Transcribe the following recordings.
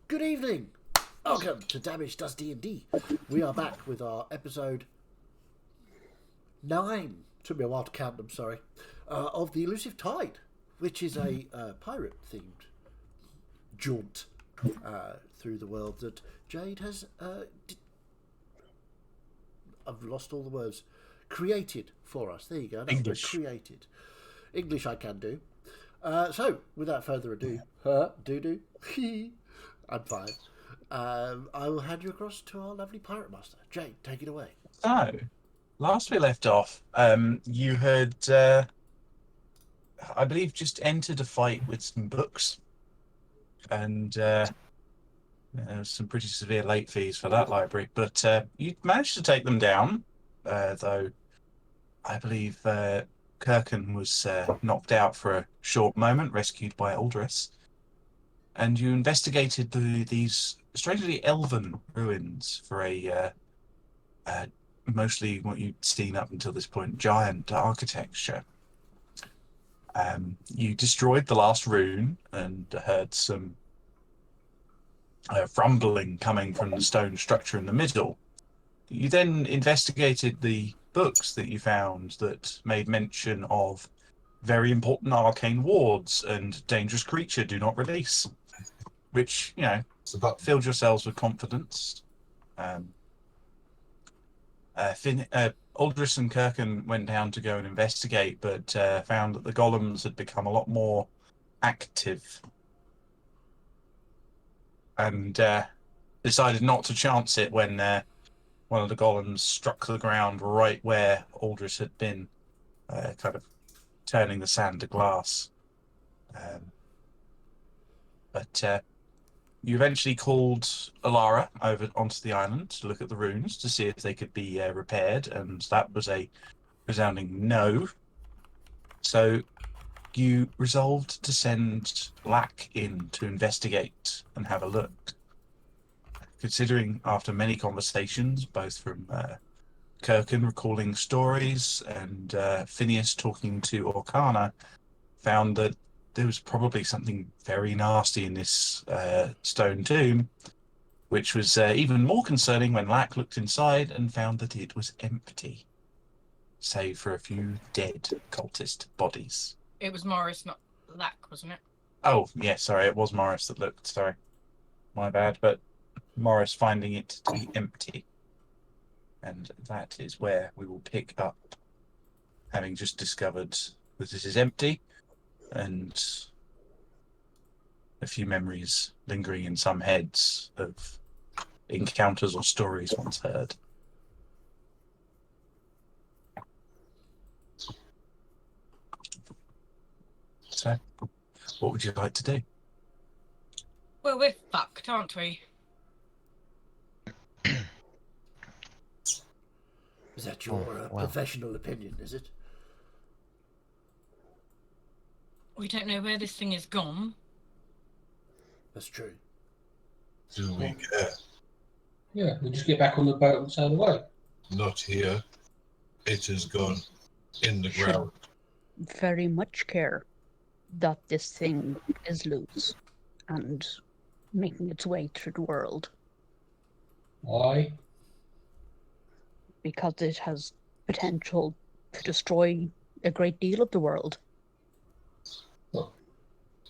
Good evening. Welcome to Damage Does D&D. We are back with our episode 9. Took me a while to count them, sorry. Of the Elusive Tide, which is a pirate-themed jaunt through the world that Jade has, I've lost all the words, created for us. There you go. English. Created. English I can do. So, without further ado, I'm fine. I will hand you across to our lovely pirate master. Jade, take it away. So, last we left off, you had, I believe, just entered a fight with some books, and there was some pretty severe late fees for that library, but you managed to take them down, though I believe Kirkin was knocked out for a short moment, rescued by Aldris, and you investigated these strangely elven ruins for a mostly what you'd seen up until this point, giant architecture. You destroyed the last rune and heard some rumbling coming from the stone structure in the middle. You then investigated the books that you found that made mention of very important arcane wards and dangerous creature do not release, which, filled yourselves with confidence. Aldris and Kirkin went down to go and investigate, but found that the golems had become a lot more active and decided not to chance it when one of the golems struck the ground right where Aldris had been, kind of turning the sand to glass. But you eventually called Alara over onto the island to look at the runes to see if they could be repaired, and that was a resounding no. So you resolved to send Lack in to investigate and have a look. Considering after many conversations, both from Kirkin recalling stories and Phineas talking to Orkana, found that there was probably something very nasty in this stone tomb, which was even more concerning when Lack looked inside and found that it was empty, save for a few dead cultist bodies. It was Morris, not Lack, wasn't it? Oh, yeah, sorry, it was Morris that looked, sorry. My bad, but Morris finding it to be empty. And that is where we will pick up, having just discovered that it is empty, and a few memories lingering in some heads of encounters or stories once heard. So, what would you like to do? Well, we're fucked, aren't we? Is that your professional opinion, is it? We don't know where this thing has gone. That's true. Do we care? Yeah, we just get back on the boat and sail away. Not here. It has gone in the ground. Very much care that this thing is loose and making its way through the world. Why? Because it has potential to destroy a great deal of the world.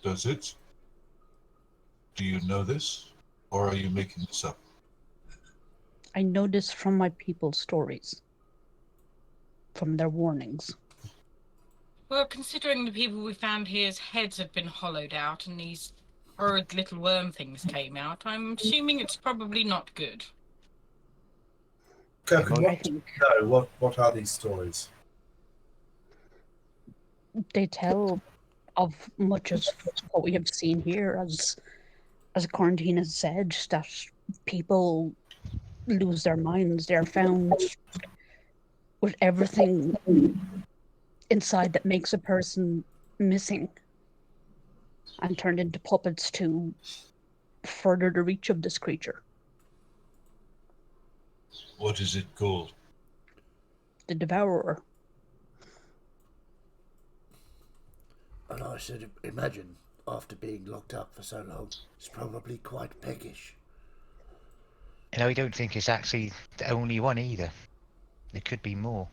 Does it? Do you know this? Or are you making this up? I know this from my people's stories, from their warnings. Well, considering the people we found here's heads have been hollowed out and these horrid little worm things came out, I'm assuming it's probably not good. Kirk, what are these stories? They tell of much as what we have seen here, as Quarantine has said, that people lose their minds. They're found with everything inside that makes a person missing and turned into puppets to further the reach of this creature. What is it called? The Devourer. And I should imagine, after being locked up for so long, it's probably quite peckish. And I don't think it's actually the only one either. There could be more.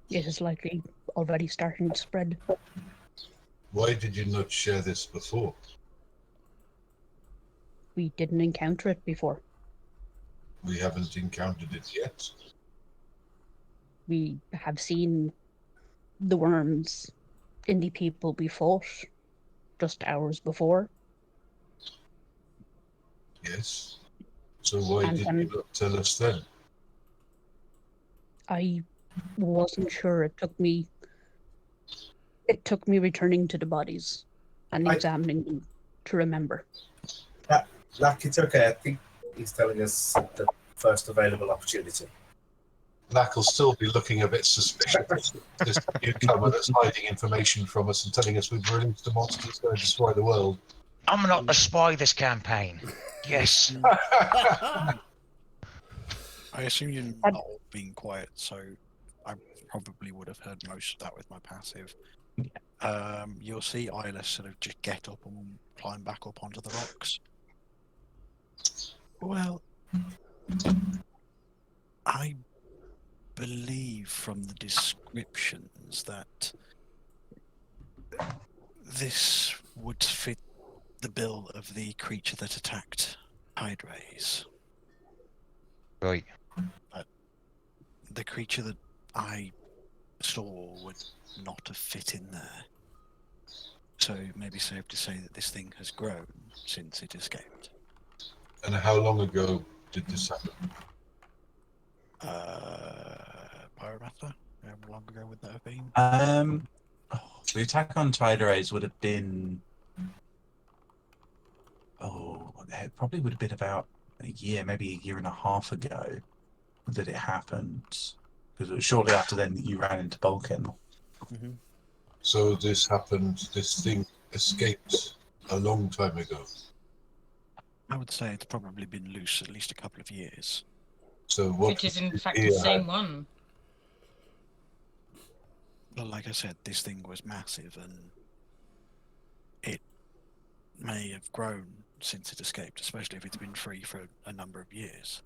It is likely already starting to spread. Why did you not share this before? We didn't encounter it before. We haven't encountered it yet. We have seen the worms in the people we fought just hours before. Yes. So why did you not tell us then? I wasn't sure. It took me returning to the bodies and examining them to remember. Lack, it's okay. I think he's telling us the first available opportunity. Lack will still be looking a bit suspicious. This newcomer that's hiding information from us and telling us we've released a monster that's going to destroy the world. I'm not the spy this campaign. Yes. I assume you're not all being quiet, so I'm probably would have heard most of that with my passive. You'll see Isla sort of just get up and climb back up onto the rocks. Well, I believe from the descriptions that this would fit the bill of the creature that attacked Tide Rays. Right. The creature that I saw would not have fit in there. So it may be safe to say that this thing has grown since it escaped. And how long ago did this happen? Pyromatter? How long ago would that have been? The attack on Tide Rays would have been. It probably would have been about a year, maybe a year and a half ago that it happened. Because it was shortly after then that you ran into Bulkin. Mm-hmm. So this happened, this thing escaped a long time ago. I would say it's probably been loose at least a couple of years. So what Which is in fact here the same one. Well, like I said, this thing was massive and it may have grown since it escaped, especially if it's been free for a number of years.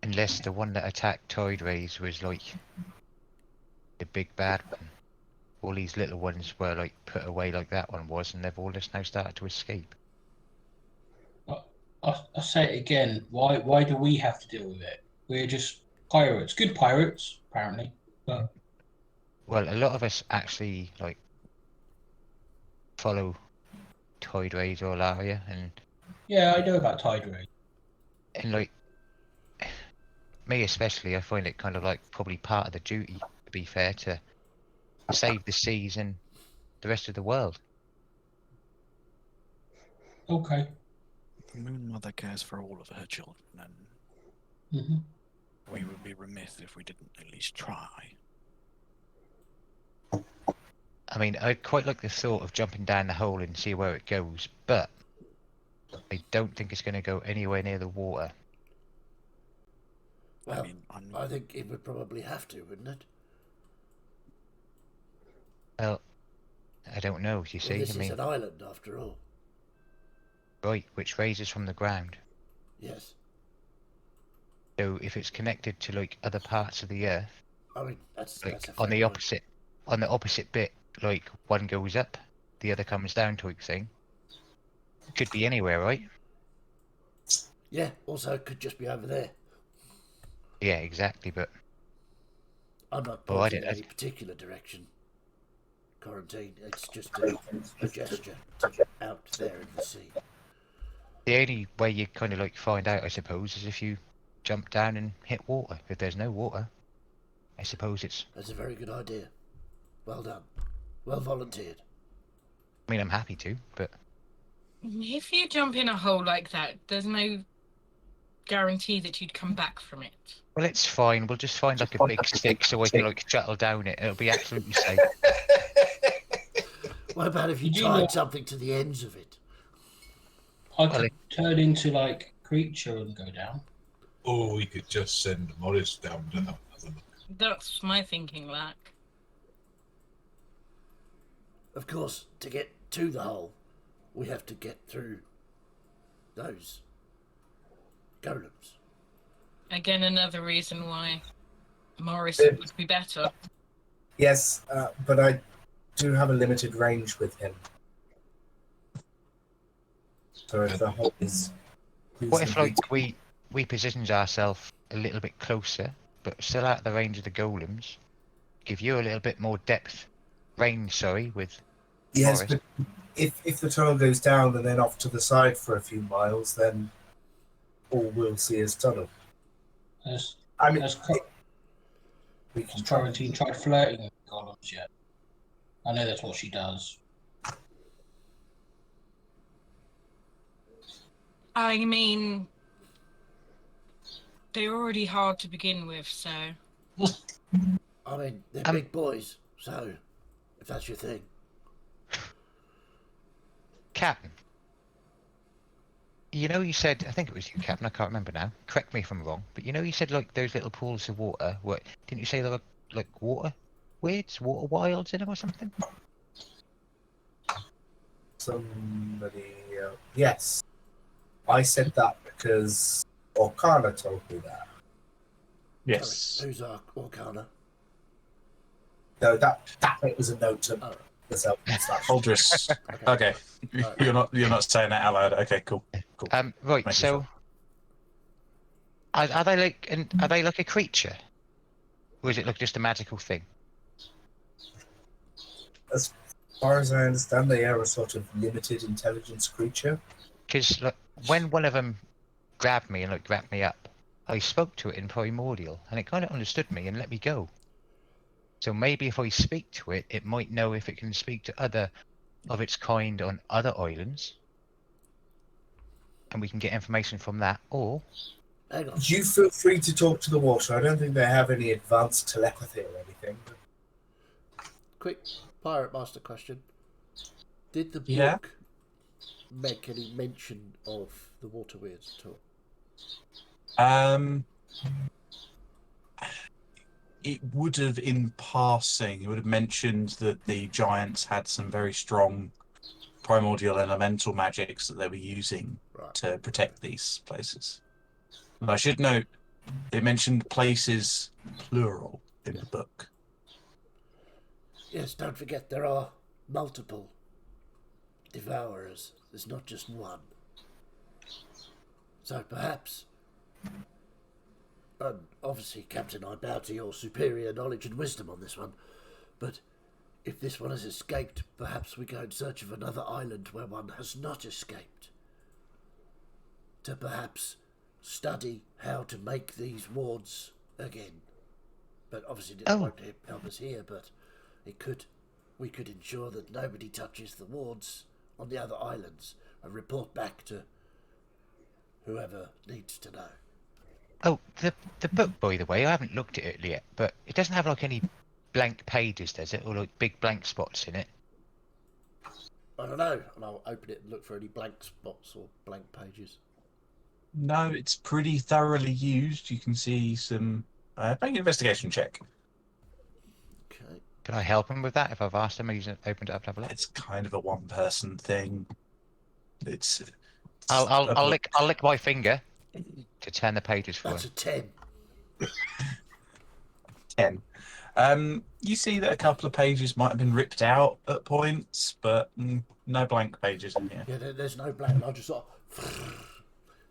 Unless the one that attacked Tide Rays was like the big bad one. All these little ones were like put away like that one was, and they've all just now started to escape. I'll say it again. Why do we have to deal with it? We're just pirates. Good pirates, apparently. But Well, a lot of us actually like follow Tide Rays or Laria, yeah, I know about Tide Ray. and like me especially, I find it kind of like probably part of the duty, to be fair, to save the seas and the rest of the world. Okay. The Moon Mother cares for all of her children, and hmm we would be remiss if we didn't at least try. I mean, I quite like the thought of jumping down the hole and see where it goes, but I don't think it's going to go anywhere near the water. Well, I mean, I think it would probably have to, wouldn't it? Well, I don't know, you Well, see. this I is mean, an island after all. right, which raises from the ground. Yes. So if it's connected to like other parts of the earth, I mean, that's like a fair on the point. opposite bit, like one goes up, the other comes down type thing. Could be anywhere, right? Yeah, also it could just be over there. Yeah, exactly, but I'm not Oh, I pointing in didn't- any particular direction. Quarantine, it's just a gesture out there in the sea. the only way you kind of like find out, I suppose, is if you jump down and hit water. If there's no water, I suppose it's. That's a very good idea. Well done. Well volunteered. I mean, I'm happy to, but If you jump in a hole like that, there's no guarantee that you'd come back from it. well, it's fine. We'll just find like a big stick so I can like shuttle down it. It'll be absolutely safe. What about if you You do tied know- something to the ends of it? I Well, could turn into like creature and go down. Or we could just send Morris down to have another look. That's my thinking, Lack. Of course, to get to the hole, we have to get through those golems. Again, another reason why Morris Yeah. would be better. Yes, but I do have a limited range with him. So if the hole is What if reasonably like we positioned ourselves a little bit closer, but still out of the range of the golems? Give you a little bit more depth, range. Sorry, with yes, Morris. but if the tunnel goes down and then off to the side for a few miles, then all we'll see is tunnel. Has, I mean, has, we has can try. Quarantine tried flirting with golems yet? I know that's what she does. I mean, they're already hard to begin with, so I mean, they're Um, big boys, so if that's your thing. Captain. You know, you said, I think it was you, Captain, I can't remember now. Correct me if I'm wrong, but you know, you said like those little pools of water. What didn't you say there were like water weirds, water wilds in them or something? Somebody, yes, I said that because Orkana told me that. Yes. Sorry, who's Orkana? No, that bit was a note to Oh, myself. Aldris. Okay. Right. You're not saying that out loud. Okay, cool. Right. Making So, sure. are they like are they like a creature, or is it like just a magical thing? As far as I understand, they are a sort of limited intelligence creature. Because like, when one of them grabbed me and like grabbed me up, I spoke to it in primordial, and it kind of understood me and let me go. So maybe if I speak to it, it might know if it can speak to other of its kind on other islands, and we can get information from that. Or Hang on. You feel free to talk to the water. I don't think they have any advanced telepathy or anything. Quick Pirate Master question. Did the Yeah? book make any mention of the water weirds at all? It would have, in passing, it would have mentioned that the giants had some very strong primordial elemental magics that they were using to protect these places. And I should note, they mentioned places plural in the book. Yes, don't forget there are multiple devourers. There's not just one. So perhaps, obviously, Captain, I bow to your superior knowledge and wisdom on this one, but if this one has escaped, perhaps we go in search of another island where one has not escaped, to perhaps study how to make these wards again. But obviously it won't help us here, but we could ensure that nobody touches the wards on the other islands and report back to whoever needs to know. oh, the book, by the way, I haven't looked at it yet, but it doesn't have like any blank pages, does it, or like big blank spots in it? I don't know, and I'll open it and look for any blank spots or blank pages. No, it's pretty thoroughly used. You can see some... make an investigation check. Okay. Can I help him with that if I've asked him? He's opened it up to have a look. It's kind of a one-person thing. It's I'll lick my finger to turn the pages for That's him. a 10. 10. You see that a couple of pages might have been ripped out at points, but no blank pages in here. Yeah, there's no blank. I just sort of...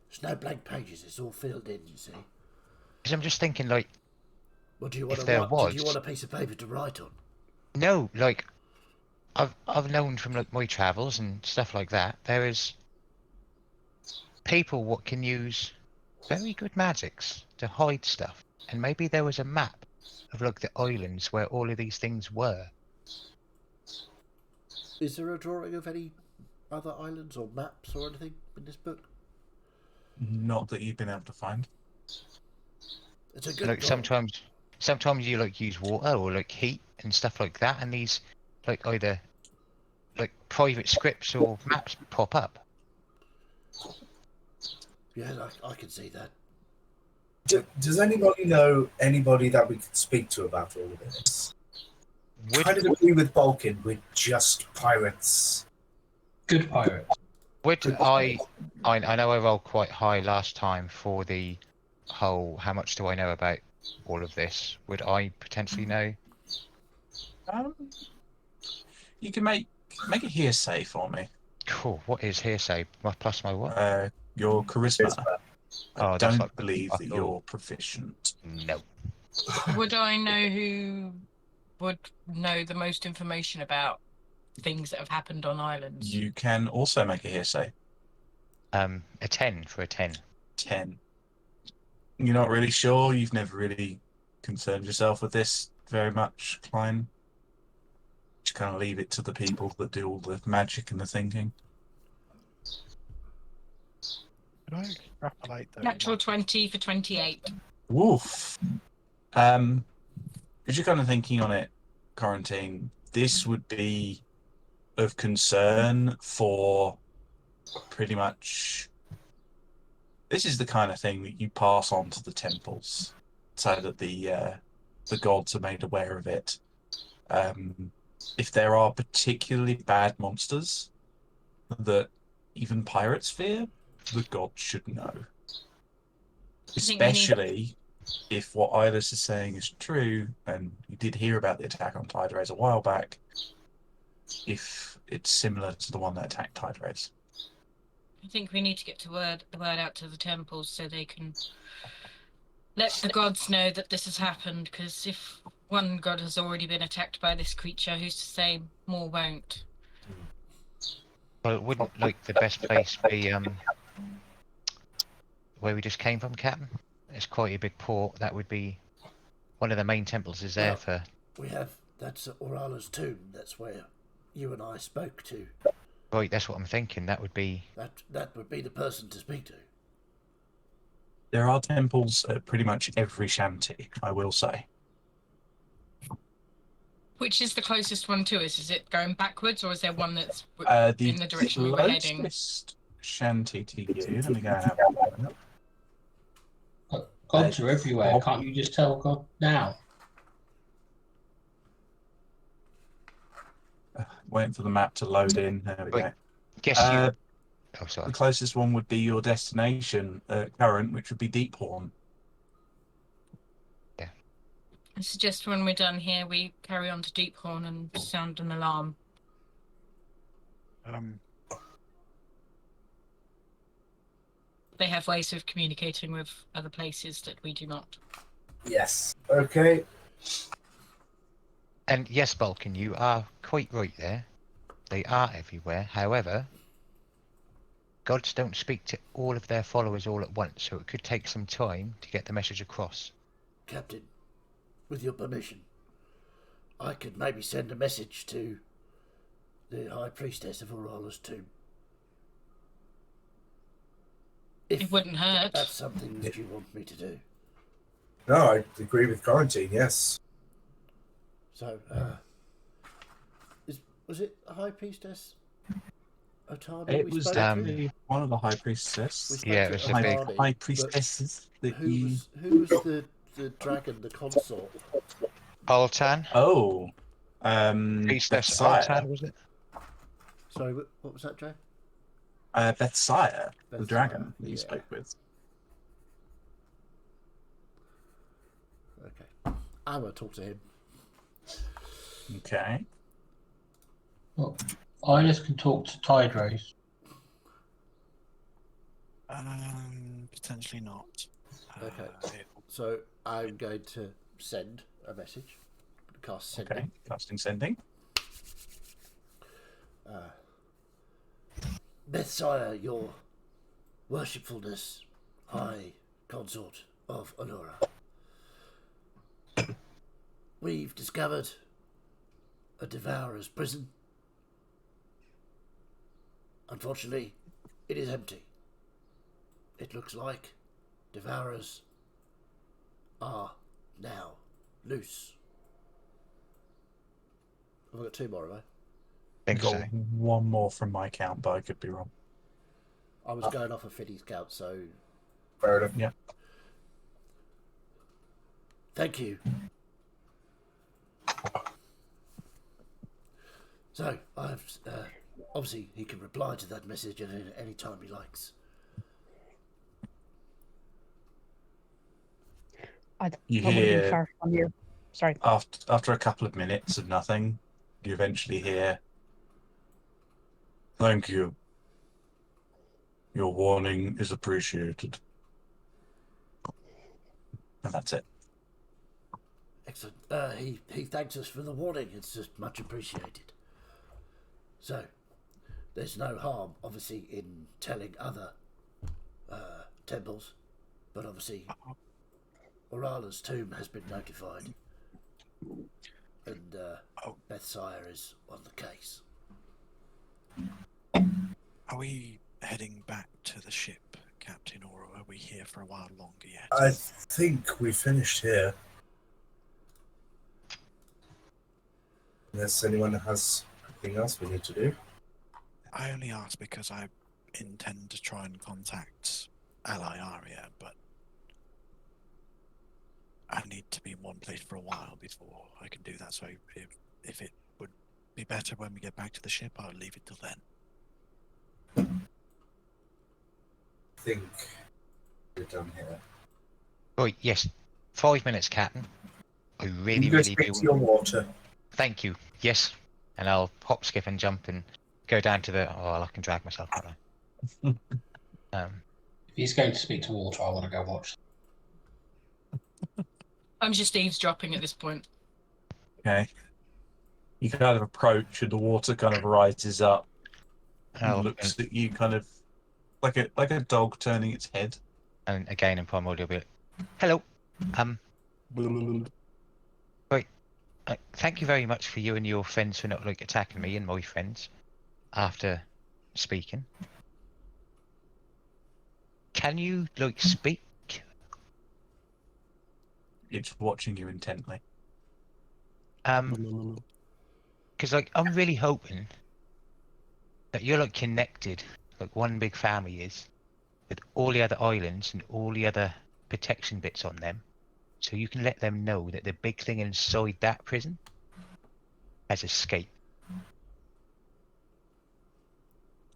There's no blank pages. It's all filled in, you see. Because I'm just thinking, like, What do you want if to there write? was... Do you want a piece of paper to write on? No, like, I've known from like my travels and stuff like that, there is people what can use very good magics to hide stuff, and maybe there was a map of like the islands where all of these things were. Is there a drawing of any other islands or maps or anything in this book? Not that you've been able to find. It's a good Like drawing. sometimes you like use water or like heat and stuff like that, and these like either like private scripts or maps pop up. Yeah, I can see that. Does anybody know anybody that we could speak to about all of this? Kind of agree with Balkin. We're just pirates. Good pirates. I know I rolled quite high last time for the whole how much do I know about all of this. Would I potentially know? You can make a hearsay for me. Cool. What is hearsay? Plus my what? Your charisma. I that's don't like believe that you're proficient. No. Would I know who would know the most information about things that have happened on islands? You can also make a hearsay. A 10 for a 10. 10. You're not really sure? You've never really concerned yourself with this very much, Klein? Just kind of leave it to the people that do all the magic and the thinking. Could I extrapolate though? Natural 20 for 28. Woof. Because you're kind of thinking on it, Quarantine, this would be of concern for pretty much This is the kind of thing that you pass on to the temples, so that the gods are made aware of it. If there are particularly bad monsters that even pirates fear, the gods should know. think we need- Especially if what Ilis is saying is true, and you did hear about the attack on Tide Rays a while back, if it's similar to the one that attacked Tide Rays. I think we need to get the word out to the temples so they can let the gods know that this has happened. Because if one god has already been attacked by this creature, who's to say more won't? Well, wouldn't like the best place be where we just came from, Captain? It's quite a big port. That would be one of the main temples. Is there Well, for? That's Orala's tomb. That's where you and I spoke to. Right, that's what I'm thinking. That would be. That would be the person to speak to. There are temples at pretty much every shanty, I will say. Which is the closest one to us? Is it going backwards, or is there one that's The in the direction we were heading? closest shanty to you. Let me go and have a look. Gods are everywhere. Can't you just tell God now? Waiting for the map to load in. There we Wait, go. Guess you. Uh, Oh, sorry. The closest one would be your destination current, which would be Deephorn. I suggest when we're done here, we carry on to Deephorn and sound an alarm. They have ways of communicating with other places that we do not. Yes. Okay. And yes, Balkan, you are quite right there. They are everywhere. However, gods don't speak to all of their followers all at once, so it could take some time to get the message across. Captain, with your permission, I could maybe send a message to the High Priestess of Orala's tomb. If It wouldn't hurt. that's something that you want me to do. No, I agree with quarantine. Yes. So, was it the High Priestess Otani It we was spoke definitely one of the high We priestesses. spoke Yeah, to it was a big- Otani, High but priestesses that who you. was the dragon, the consort? Altan? Oh, Priestess Bethsaida. Altan, was it? Sorry, what was that, Joe? Bethsaida, the Bethsaida, dragon that you yeah. spoke with. Okay, I'm gonna talk to him. Okay. Well, Iris can talk to Tide Rays. Potentially not. Okay. It- So I'm going to send a message. Cast sending. Okay. Casting sending. Bethsaida, your worshipfulness, high consort of Allura. We've discovered a devourer's prison. Unfortunately, it is empty. It looks like devourers are now loose. I've got two more, have I? Think Got so. one more from my count, but I could be wrong. I was going off of Fiddy's count, so Fair enough. Yeah. thank you. So, I've obviously he can reply to that message at any time he likes. You That would have been hear far from you. Sorry. after a couple of minutes of nothing, you eventually hear, "Thank you. Your warning is appreciated." And that's it. Excellent. He thanks us for the warning. It's just much appreciated. So, there's no harm, obviously, in telling other temples, but obviously, Orala's tomb has been notified, and Bethsaida is on the case. Are we heading back to the ship, Captain, or are we here for a while longer yet? I think we finished here. Unless anyone has anything else we need to do. I only ask because I intend to try and contact ally area, but I need to be in one place for a while before I can do that. So if it would be better when we get back to the ship, I'll leave it till then. I think we're done here. Right, yes. 5 minutes, Captain. I You really, go really speak do. to your water. Thank you. Yes. And I'll hop, skip, and jump and go down to the. Oh, well, I can drag myself, can't I? If he's going to speak to water, I want to go watch. I'm just eavesdropping at this point. Okay. You kind of approach, and the water kind of rises up and Oh, looks at you, kind of like a dog turning its head. and again in primordial, be like, hello. Right. Thank you very much for you and your friends for not like attacking me and my friends after speaking. Can you like speak? It's watching you intently. Because like I'm really hoping that you're like connected, like one big family is, with all the other islands and all the other protection bits on them, so you can let them know that the big thing inside that prison has escaped.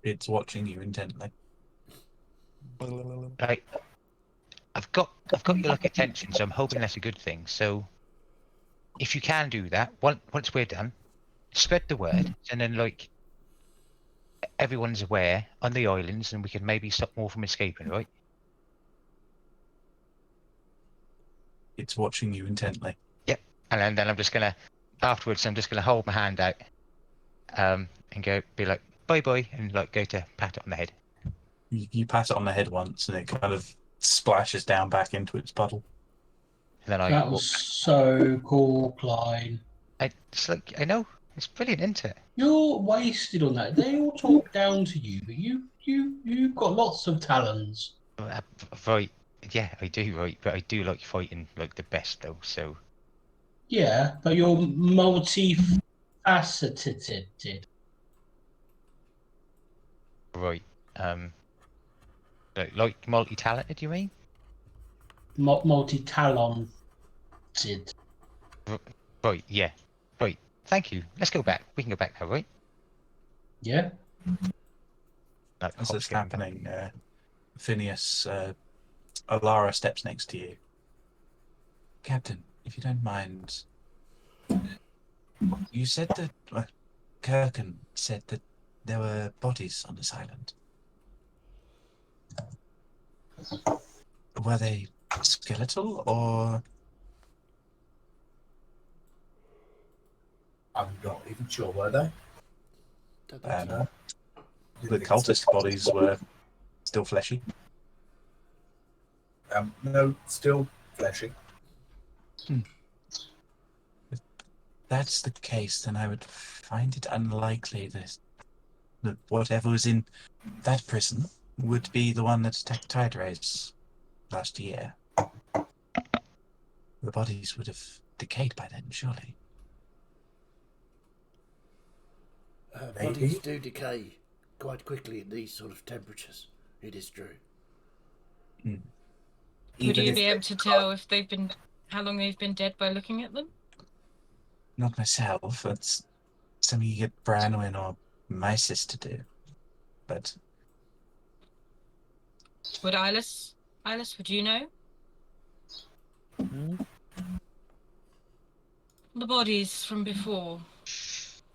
It's watching you intently. Like I've got your like attention, so I'm hoping that's a good thing. So if you can do that, once we're done, spread the word, and then like everyone's aware on the islands, and we can maybe stop more from escaping, right? It's watching you intently. Yep. And then I'm just gonna afterwards. I'm just gonna hold my hand out, and be like bye bye, and like go to pat it on the head. You pat it on the head once, and it kind of splashes down back into its puddle. And then That was so cool, Klein. It's like I know it's brilliant, isn't it? You're wasted on that. They all talk down to you, but you've got lots of talents. Right. Yeah, I do, right? But I do like fighting like the best though. So Yeah, but you're multifaceted. right. Like multi-talented, you mean? Multi-talented. Right. Yeah. Right. Thank you. Let's go back. We can go back now, right? Yeah. Like, As hop, it's skip, and jump. happening, Phineas, Alara steps next to you. Captain, if you don't mind, you said that Kirkan said that there were bodies on this island. Were they skeletal or? I'm not even sure, were they? Don't think so. The cultist bodies were still fleshy. No, still fleshy. If that's the case, then I would find it unlikely that whatever was in that prison would be the one that attacked Tide Rays last year. The bodies would have decayed by then, surely. Bodies do decay quite quickly in these sort of temperatures. It is true. Would you be able to tell if they've been how long they've been dead by looking at them? Not myself. That's something you get Branwyn or my sister to do. But Would Eyeless, would you know? The bodies from before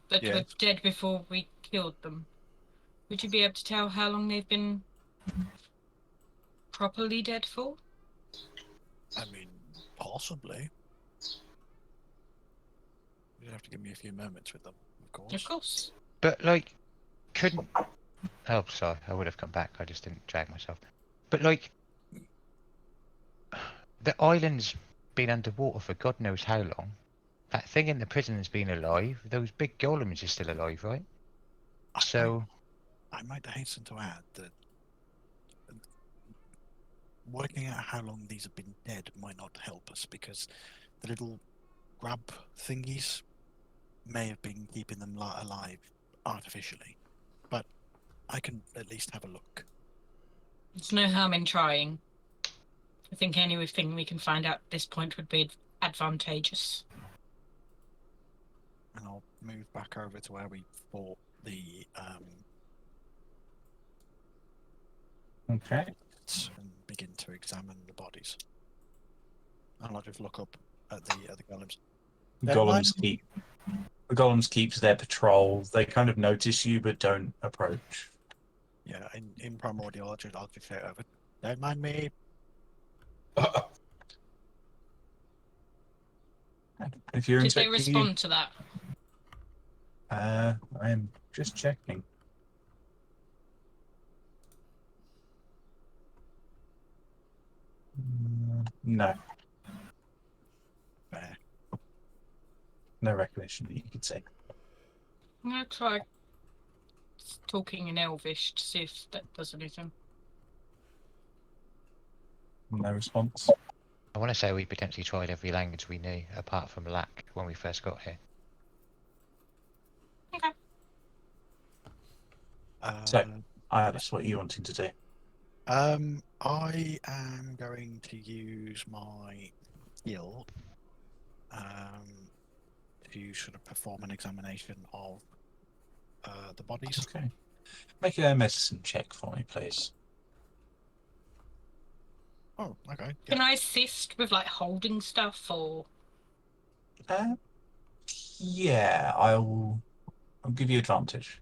that were dead before we killed them. Would you be able to tell how long they've been properly dead for? I mean, possibly. You'd have to give me a few moments with them, of course. Of course. But like, couldn't. Oh, sorry. I would have come back. I just didn't drag myself. But like, the island's been underwater for God knows how long. That thing in the prison has been alive. Those big golems are still alive, right? So I might hasten to add that working out how long these have been dead might not help us, because the little grab thingies may have been keeping them alive artificially. But I can at least have a look. There's no harm in trying. I think anything we can find out at this point would be advantageous. And I'll move back over to where we fought the Okay. and begin to examine the bodies. And I'll just look up at the golems. The golems keeps their patrol. They kind of notice you but don't approach. Yeah, in primordial, I'll just say it over. Don't mind me. If you're Did they inspecting respond to that? I'm just checking. No. Fair. No recognition that you could say. I'm gonna try talking in Elvish to see if that does anything. No response. I want to say we potentially tried every language we knew, apart from Lack, when we first got here. Okay. So, Alice, what are you wanting to do? I am going to use my skill to sort of perform an examination of the bodies. Okay. Make a medicine check for me, please. Oh, okay. Can I assist with like holding stuff or? Yeah, I'll give you advantage.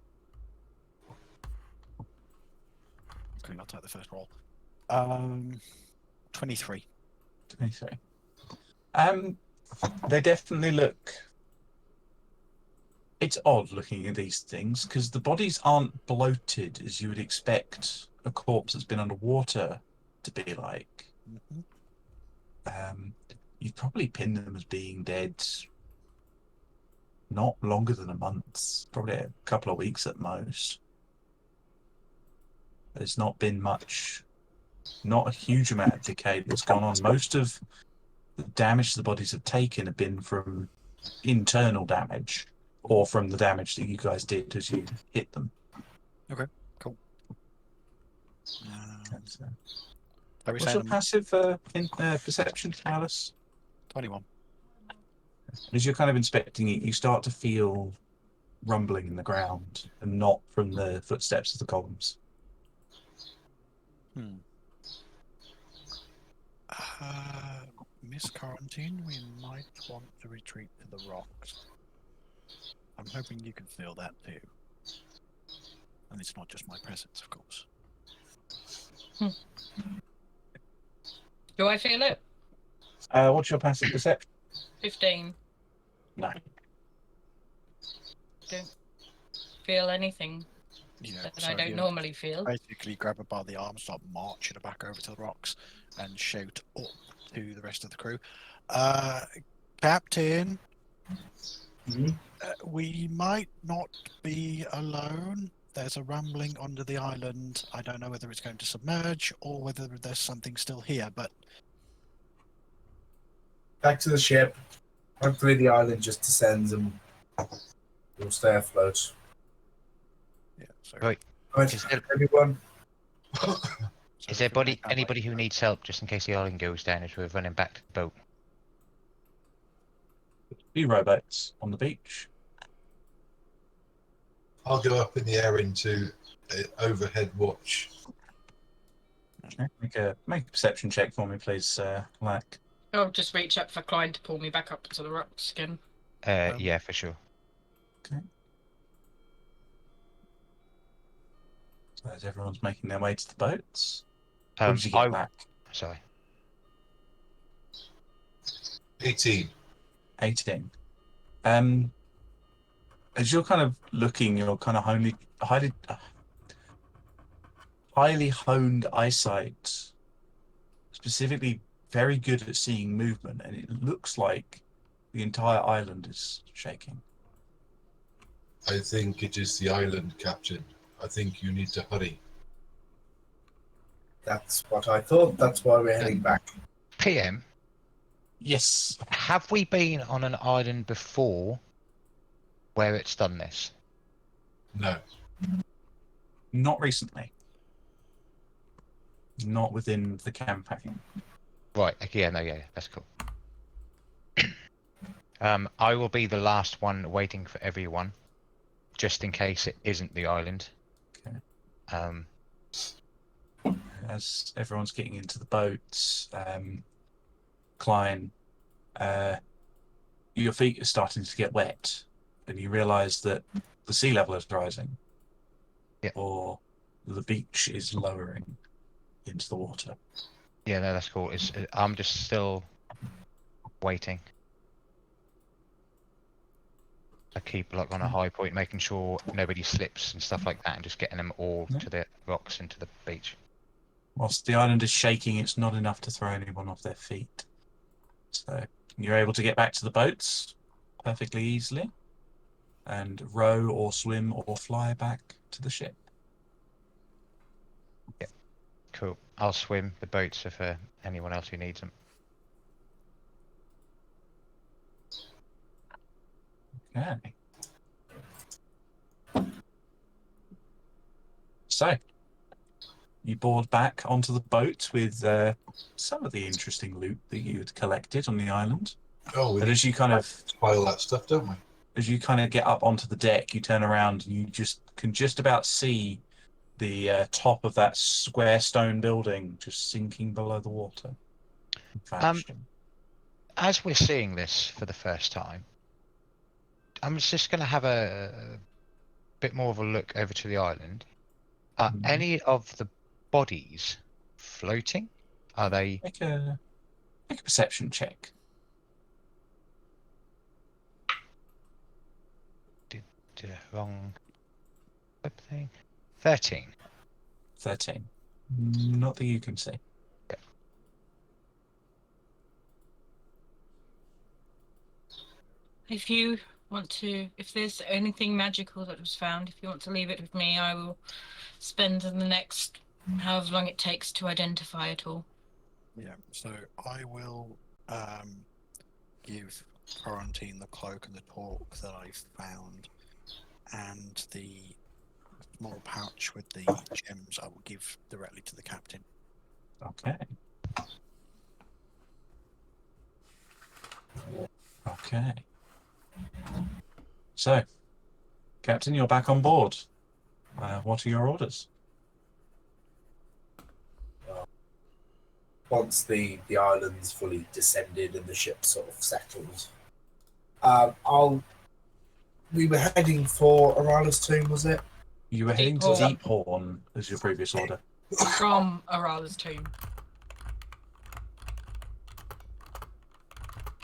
Okay, I'll take the first roll. 23. 23. They definitely look. It's odd looking at these things because the bodies aren't bloated as you would expect a corpse that's been underwater to be like. Mm-hmm. You'd probably pin them as being dead not longer than a month, probably a couple of weeks at most. There's not been much, not a huge amount of decay that's gone on. Most of the damage the bodies have taken have been from internal damage or from the damage that you guys did as you hit them. Okay, cool. What's your passive perception, Alice? 21. As you're kind of inspecting it, you start to feel rumbling in the ground and not from the footsteps of the columns. Miss Quarantine, we might want to retreat to the rocks. I'm hoping you can feel that too. And it's not just my presence, of course. Do I feel it? What's your passive perception? 15. No. Don't feel anything Yeah, that so I don't you normally feel. basically grab her by the arm, start marching her back over to the rocks, and shout up to the rest of the crew. Captain, we might not be alone. There's a rumbling under the island. I don't know whether it's going to submerge or whether there's something still here, but... Back to the ship. Hopefully the island just descends and we'll stay afloat. Yeah, so... Right. Right, Is there, everyone. is there anybody who needs help just in case the island goes down as we're running back to the boat? Few rowboats on the beach. I'll go up in the air into overhead watch. Okay. Make a perception check for me, please, Lack. I'll just reach up for Klein to pull me back up to the rocks again. Yeah, for sure. Okay. So as everyone's making their way to the boats, what did you get back? Sorry. 18. 18. As you're kind of looking, you're kind of highly honed eyesight, specifically very good at seeing movement, and it looks like the entire island is shaking. I think it is the island, Captain. I think you need to hurry. That's what I thought. That's why we're heading back. PM, Yes. have we been on an island before where it's done this? No. Not recently. not within the campaign. Right. Okay, yeah. No. Yeah. That's cool. I will be the last one waiting for everyone, just in case it isn't the island. Okay. As everyone's getting into the boats, Klein, your feet are starting to get wet, and you realise that the sea level is rising, or the beach is lowering into the water. Yeah. No. That's cool. I'm just still waiting. I keep like on a high point, making sure nobody slips and stuff like that, and just getting them all to the rocks and to the beach. Whilst the island is shaking, it's not enough to throw anyone off their feet. So you're able to get back to the boats perfectly easily and row or swim or fly back to the ship. Yeah, cool. I'll swim the boats for anyone else who needs them. Okay. So you board back onto the boat with some of the interesting loot that you had collected on the island. Oh, we But need as you kind of buy all that stuff, don't we? As you kind of get up onto the deck, you turn around and you can just about see the top of that square stone building just sinking below the water. Vanishing. As we're seeing this for the first time, I'm just going to have a bit more of a look over to the island. Are any of the bodies floating? Are they? Make a perception check. Did a wrong thing. 13. 13. Not that you can see. If you want to, if there's anything magical that was found, if you want to leave it with me, I will spend the next however long it takes to identify it all. Yeah, so I will give Quarantine the cloak and the torque that I found, and the small pouch with the gems I will give directly to the captain. Okay. Okay. So, Captain, you're back on board. What are your orders? Once the island's fully descended and the ship sort of settled, we were heading for Arala's tomb, was it? You were heading to Deep Deep Horn as your previous order. From Arala's tomb.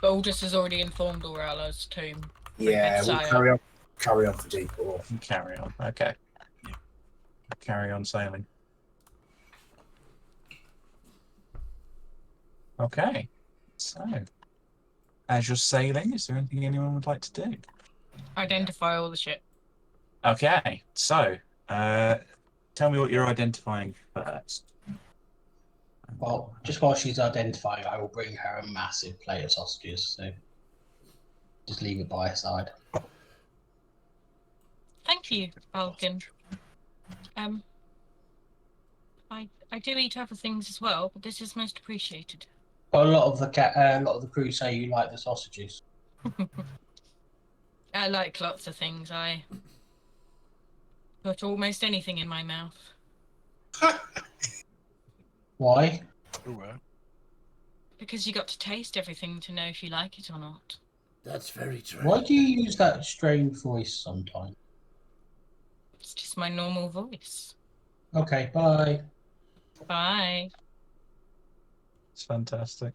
Baldus has already informed Arala's tomb. Yeah, we'll Sire. carry on for Deep Horn. Carry on. Okay. Carry on sailing. Okay. So, as you're sailing, is there anything anyone would like to do? Identify all the shit. Okay. So, tell me what you're identifying first. Well, just while she's identifying, I will bring her a massive plate of sausages. So just leave it by her side. Thank you, Falcon. I do eat other things as well, but this is most appreciated. But a lot of the crew say you like the sausages. I like lots of things. I put almost anything in my mouth. Why? Because you got to taste everything to know if you like it or not. That's very true. Why do you use that strange voice sometimes? It's just my normal voice. Okay, bye. Bye. It's fantastic.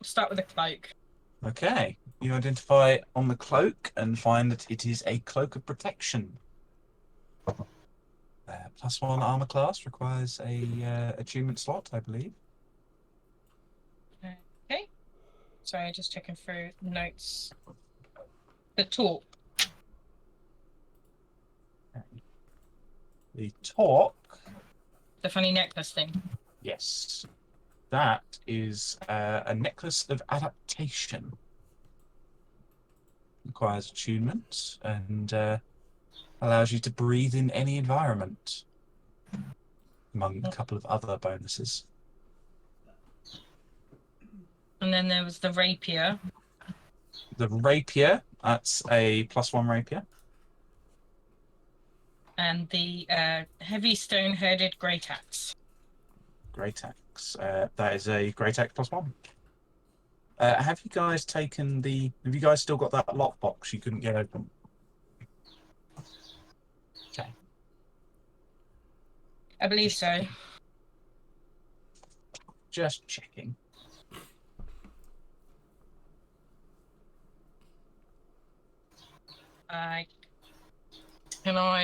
Start with a cloak. Okay. You identify on the cloak and find that it is a cloak of protection. +1 armor class requires a attunement slot, I believe. Okay. Sorry, just checking through notes. The talk. The talk. The funny necklace thing. Yes. That is a necklace of adaptation. Requires attunement and allows you to breathe in any environment, among a couple of other bonuses. And then there was the rapier. The rapier, that's a +1 rapier. And the heavy stone-headed great axe. Great axe. That is a great axe +1. Have you guys taken the? Have you guys still got that lockbox you couldn't get open? Okay. I believe so. Just checking. I don't know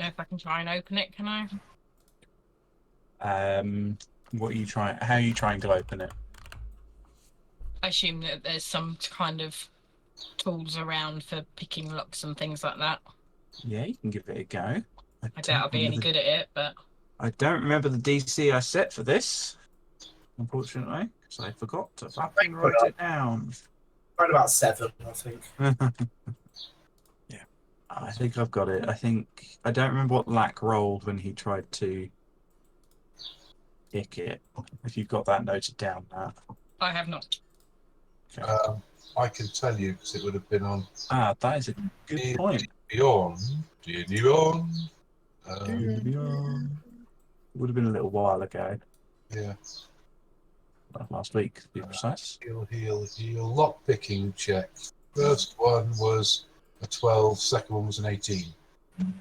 if I can try and open it, can I? What are you trying? How are you trying to open it? I assume that there's some kind of tools around for picking locks and things like that. Yeah, you can give it a go. I doubt I'll be any good at it, but... I don't remember the DC I set for this, unfortunately, because I forgot to fucking write it down. Around about 7, I think. Yeah. I think I've got it. I don't remember what Lack rolled when he tried to pick it. If you've got that noted down, Matt. I have not. Okay. I can tell you because it would have been on. That is a good point. Beyond. Would have been a little while ago. Yeah. Last week, to be precise. Heal. Lock picking check. First one was a 12. Second one was an 18.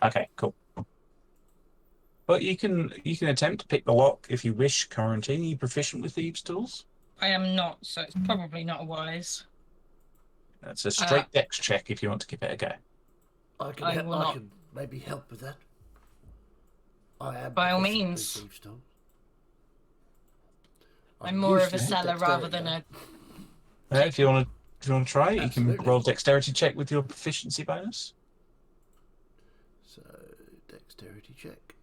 Okay, cool. But you can attempt to pick the lock if you wish. Quarantine. Are you proficient with thieves' tools? I am not, so it's probably not wise. That's a straight dex check if you want to give it a go. I can maybe help with that. I am by all proficient with means. thieves' tools. I'm more used of a to hate seller rather dexterity, than a... If you want to try it, you can Absolutely. roll dexterity check with your proficiency bonus. So, dexterity check.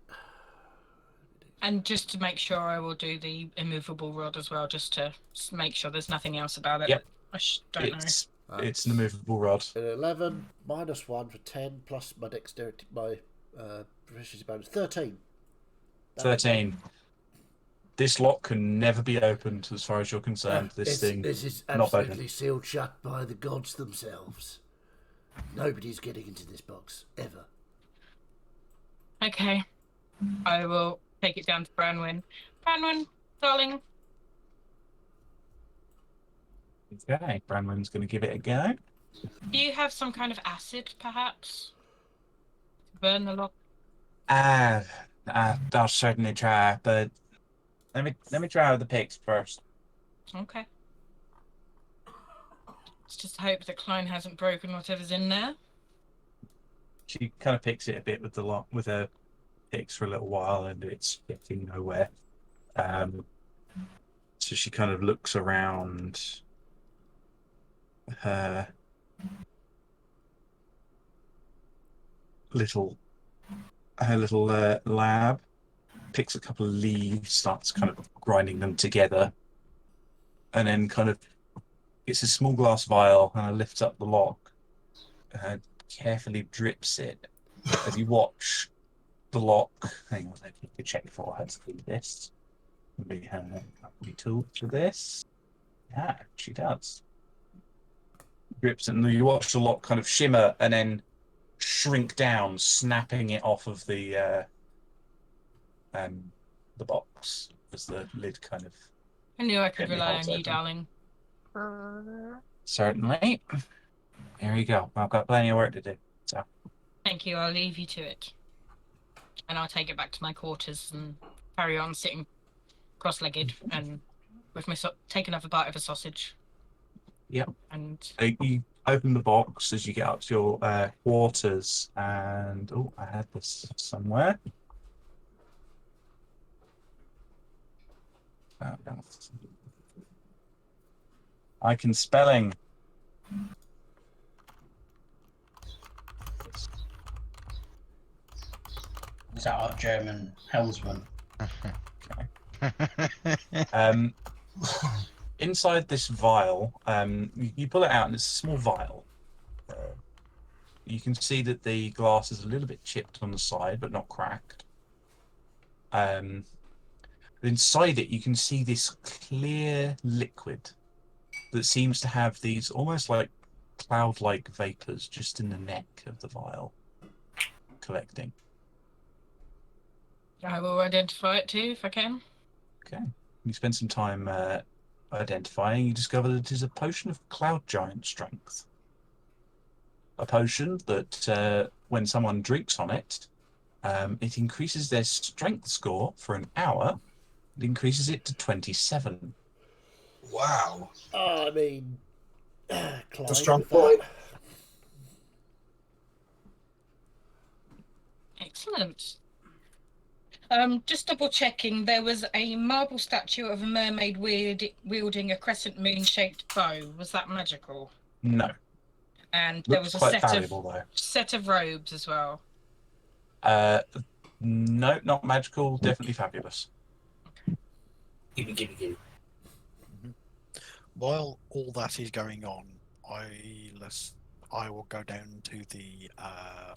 And just to make sure, I will do the immovable rod as well, just to make sure there's nothing else about it. Yep. I don't know. It's an immovable rod. An 11 minus 1 for 10 plus my dexterity, my proficiency bonus 13. 13. This lock can never be opened, as far as you're concerned. This is not open. absolutely sealed shut by the gods themselves. Nobody's getting into this box ever. Okay. I will take it down to Branwyn. Branwyn, darling. Okay, Branwyn's going to give it a go. Do you have some kind of acid, perhaps? To burn the lock? I'll certainly try, but let me try with the picks first. Okay. Let's just hope that Klein hasn't broken whatever's in there. She kind of picks it a bit with the lock, with her picks for a little while, and it's getting nowhere. So she kind of looks around her little lab, picks a couple of leaves, starts kind of grinding them together, and then kind of gets a small glass vial and lifts up the lock and carefully drips it. As you watch the lock, hang on, I need to check before I had to do this. We have a tool for this. Yeah, she does. Drips, and you watch the lock kind of shimmer and then shrink down, snapping it off of the box as the lid kind of. I knew I could gently rely holds on you, open. darling. Certainly. There you go. I've got plenty of work to do. So. Thank you. I'll leave you to it. And I'll take it back to my quarters and carry on sitting cross-legged and with my take another bite of a sausage. Yep. And you open the box as you get up to your quarters, and I had this somewhere. I can spelling. Is that our German helmsman? Inside this vial, you pull it out, and it's a small vial. You can see that the glass is a little bit chipped on the side, but not cracked. Inside it, you can see this clear liquid that seems to have these almost like cloud-like vapors just in the neck of the vial, collecting. I will identify it too if I can. Okay. You spend some time identifying. You discover that it is a potion of cloud giant strength. A potion that, when someone drinks on it, it increases their strength score for an hour. It increases it to 27. Wow. I mean, Clyde, A strong with boy. that. Excellent. Just double checking, there was a marble statue of a mermaid wielding a crescent moon-shaped bow. Was that magical? No. And there Looks was a quite valuable, though. set of robes as well. No, not magical. Definitely fabulous. Gimme. While all that is going on, I will go down to the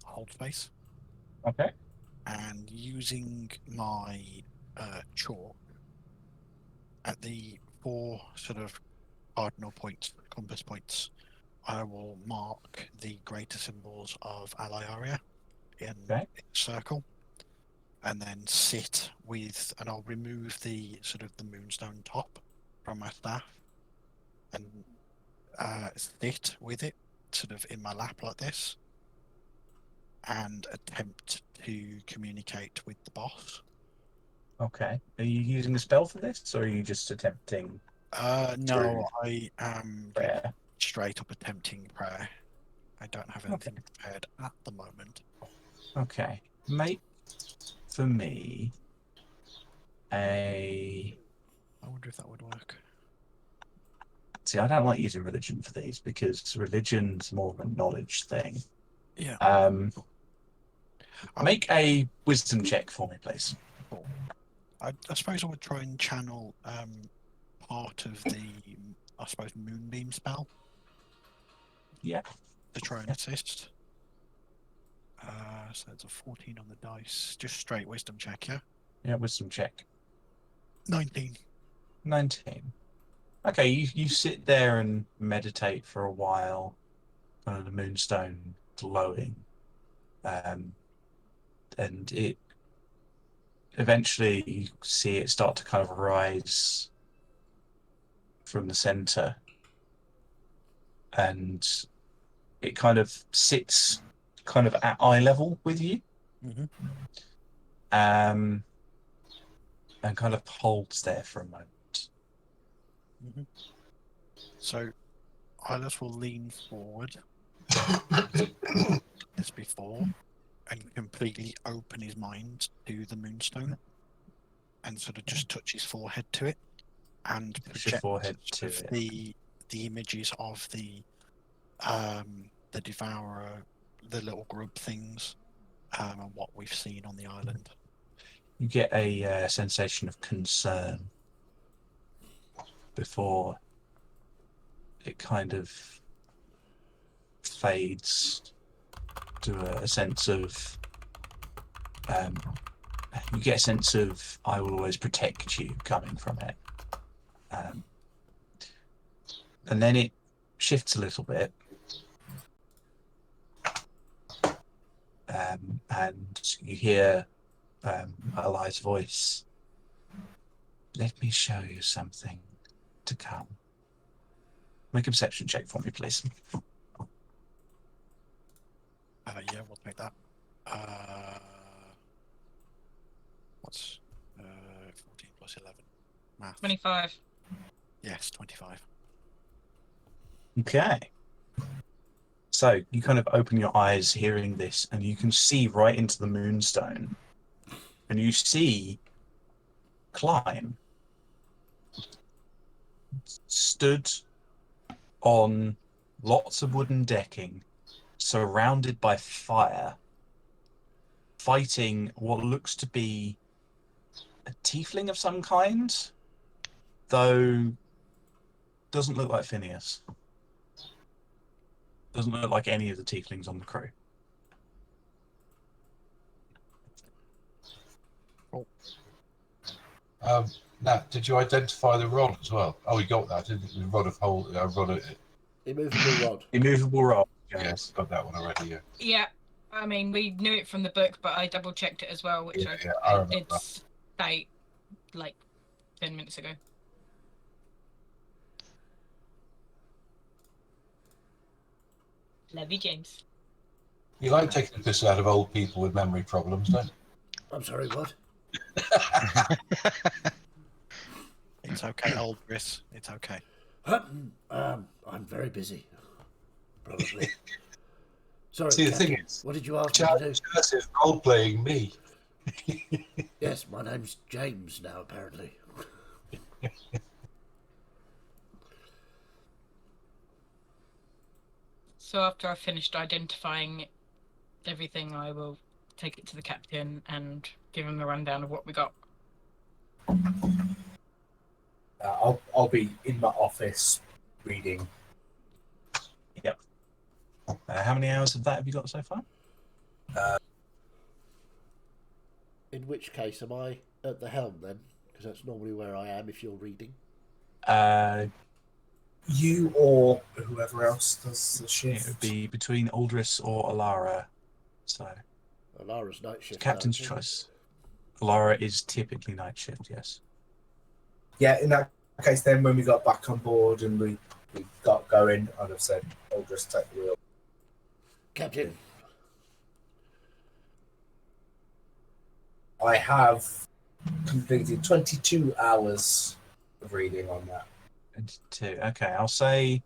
hold space Okay. and using my chalk at the 4 sort of cardinal points, compass points, I will mark the greater symbols of Alaria in a circle, and then sit with, and I'll remove the sort of the moonstone top from my staff, and sit with it sort of in my lap like this, and attempt to communicate with the boss. Okay. Are you using a spell for this, or are you just attempting? No, I am prayer? straight up attempting prayer. I don't have anything prepared at the moment. Okay. Make for me a. I wonder if that would work. See, I don't like using religion for these because religion's more of a knowledge thing. Yeah. Make a wisdom check for me, please. Cool. I suppose I would try and channel part of the, I suppose, moonbeam spell. Yeah. To try and assist. So it's a 14 on the dice. Just straight wisdom check, yeah? Yeah, wisdom check. 19. 19. Okay, you sit there and meditate for a while, kind of the moonstone glowing, and it eventually you see it start to kind of rise from the center, and it kind of sits kind of at eye level with you, and kind of holds there for a moment. So Eyeless will lean forward as before and completely open his mind to the moonstone and sort of just touch his forehead to it and project forehead to it. the images of the devourer, the little grub things, and what we've seen on the island. You get a sensation of concern before it kind of fades to a sense of you get a sense of I will always protect you coming from it, and then it shifts a little bit, and you hear Eli's voice. Let me show you something to come. Make a perception check for me, please. Yeah, we'll take that. What's 14 plus 11? Math. 25. Yes, 25. Okay. So you kind of open your eyes hearing this, and you can see right into the moonstone. And you see Klein stood on lots of wooden decking, surrounded by fire, fighting what looks to be a tiefling of some kind, though doesn't look like Phineas. Doesn't look like any of the tieflings on the crew. Nat, did you identify the rod as well? Oh, you got that, didn't you? The rod of whole, Immovable rod. Immovable rod. Yes, got that one already. Yeah, Yeah, I mean, we knew it from the book, but I double checked it as well, which I remember. it's like 10 minutes ago. Love you, James. You like taking the piss out of old people with memory problems, don't you? I'm sorry, what? It's okay, old Chris. It's okay. I'm very busy. Probably. Sorry, See, the Captain, thing is, what did you ask me to do? Chaz is role-playing me. Yes, my name's James now, apparently. So after I've finished identifying everything, I will take it to the captain and give him the rundown of what we got. I'll be in my office reading. Yep. How many hours of that have you got so far? In which case, am I at the helm then? Because that's normally where I am if you're reading. You or whoever else does the shift. It would be between Aldris or Alara. So, Alara's night shift. captain's though, isn't it? choice. Alara is typically night shift, yes. Yeah, in that case, then when we got back on board and we got going, I'd have said, I'll just take the wheel. Captain, I have completed 22 hours of reading on that. 22. Okay, I'll say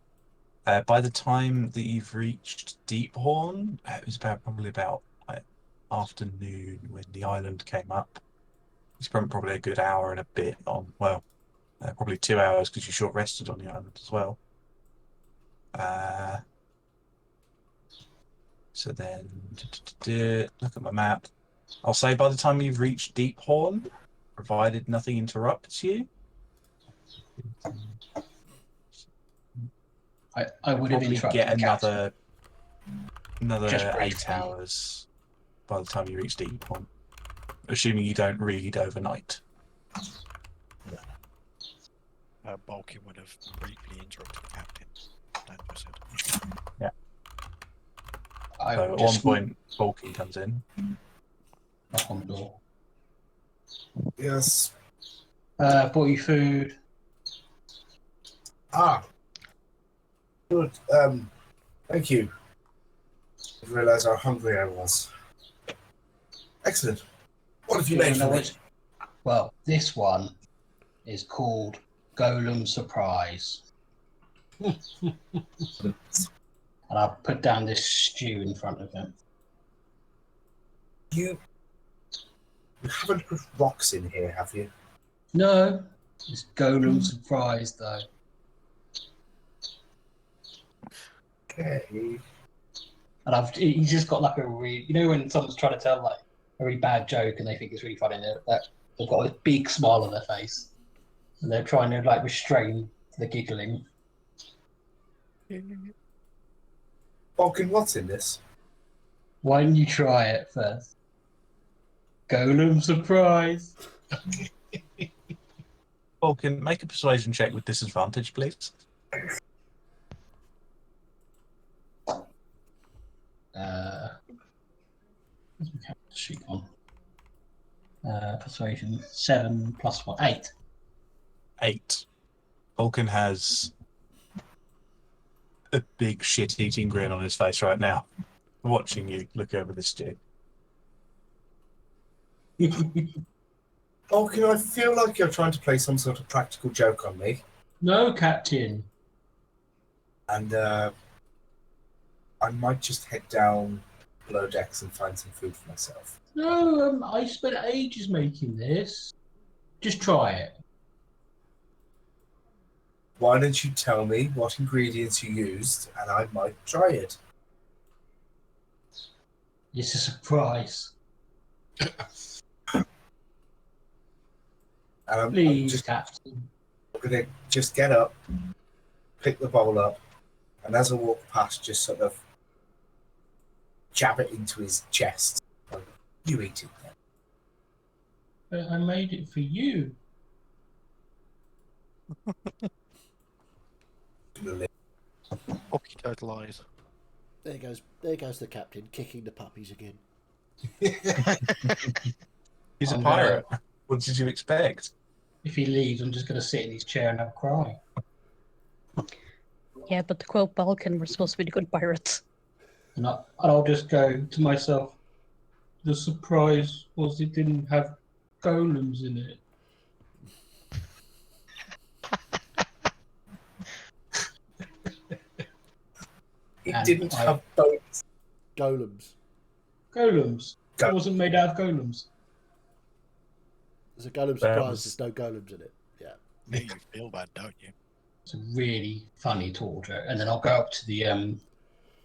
by the time that you've reached Deephorn, it was probably about like, afternoon when the island came up. It's probably a good hour and a bit on, well, probably 2 hours because you short rested on the island as well. So then, look at my map. I'll say by the time you've reached Deephorn, provided nothing interrupts you, I would have probably interrupted get the captain. another Just 8 briefly. hours by the time you reach Deephorn, assuming you don't read overnight. Balky would have briefly interrupted the captain. That was it. Yeah. I So will at just one point, Balky comes in. knock on the door. Yes. Bought you food. Ah. Good. Thank you. I didn't realise how hungry I was. Excellent. What have you Do you made know for me? what- Well, this one is called Golem Surprise. And I've put down this stew in front of him. You haven't put rocks in here, have you? No, it's Golem Surprise though. Okay. And he's just got like a really, you know, when someone's trying to tell like a really bad joke and they think it's really funny, they've got a big smile on their face, and they're trying to like restrain the giggling. Balkan, what's in this? Why don't you try it first? Golem Surprise. Vulcan, make a persuasion check with disadvantage, please. Sheet on. Persuasion 7 plus 1, 8. 8. Vulcan has a big shit-eating grin on his face right now, watching you look over the stew. Balkan, I feel like you're trying to play some sort of practical joke on me. No, Captain. And I might just head down below decks and find some food for myself. No, I spent ages making this. Just try it. Why don't you tell me what ingredients you used, and I might try it. It's a surprise. And I'm Please, just Captain. going to just get up, pick the bowl up, and as I walk past, just sort of jab it into his chest. Like, you eat it then. But I made it for you. Puppy total eyes. There goes the captain, kicking the puppies again. He's a I'm pirate. What did you expect? If he leaves, I'm just going to sit in his chair and have a cry. Yeah, but to quote Balkan, we're supposed to be the good pirates. And I'll just go to myself, the surprise was it didn't have golems in it. It And didn't have boats. Golems. Golems. It wasn't made out of golems. There's a golem That surprise. was- There's no golems in it. Yeah. Yeah, you feel bad, don't you? It's a really funny torture. And then I'll go up to the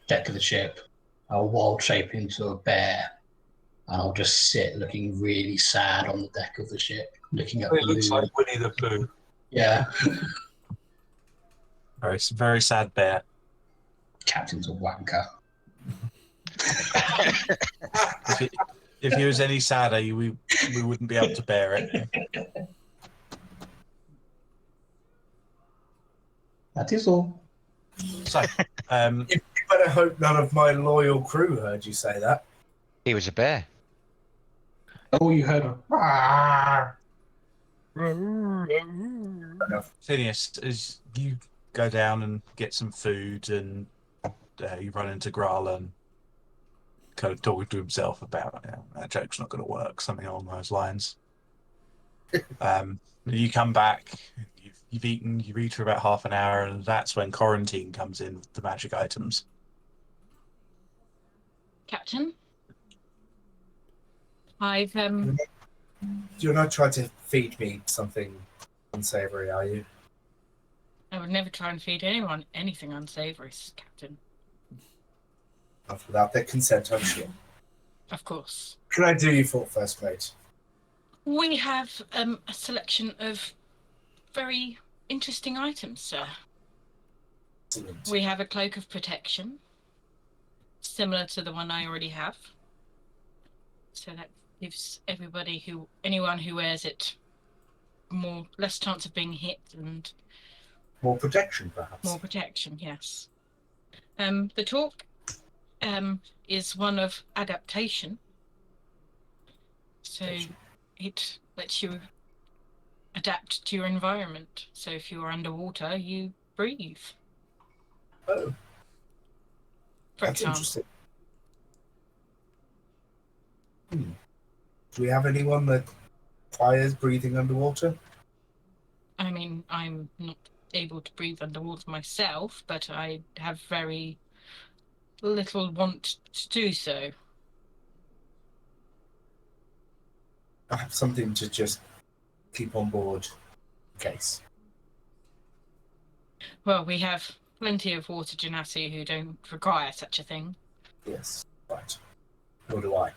deck of the ship. I'll wild shape into a bear. And I'll just sit looking really sad on the deck of the ship, looking at It the looks moon. like Winnie the Pooh. Yeah. Very sad bear. Captain's a wanker. If he was any sadder, we wouldn't be able to bear it. That is all. So, You better hope none of my loyal crew heard you say that. He was a bear. All you heard of. Phineas, as you go down and get some food, and you run into Grahlan, kind of talking to himself about that joke's not going to work, something along those lines. You come back, you've eaten, you read for about half an hour, and that's when quarantine comes in with the magic items. Captain, I've You're not trying to feed me something unsavory, are you? I would never try and feed anyone anything unsavory, Captain. Not without their consent, I'm sure. Of course. Can I do you for first mate? We have a selection of very interesting items, sir. Excellent. We have a cloak of protection, similar to the one I already have. So that gives anyone who wears it less chance of being hit and More protection, perhaps. more protection, yes. The talk is one of adaptation. So it lets you adapt to your environment. So if you're underwater, you breathe. Oh, For that's example. interesting. Do we have anyone that requires breathing underwater? I mean, I'm not able to breathe underwater myself, but I have very little want to do so. I have something to just keep on board in case. Well, we have plenty of water genasi who don't require such a thing. Yes, right. Nor do I.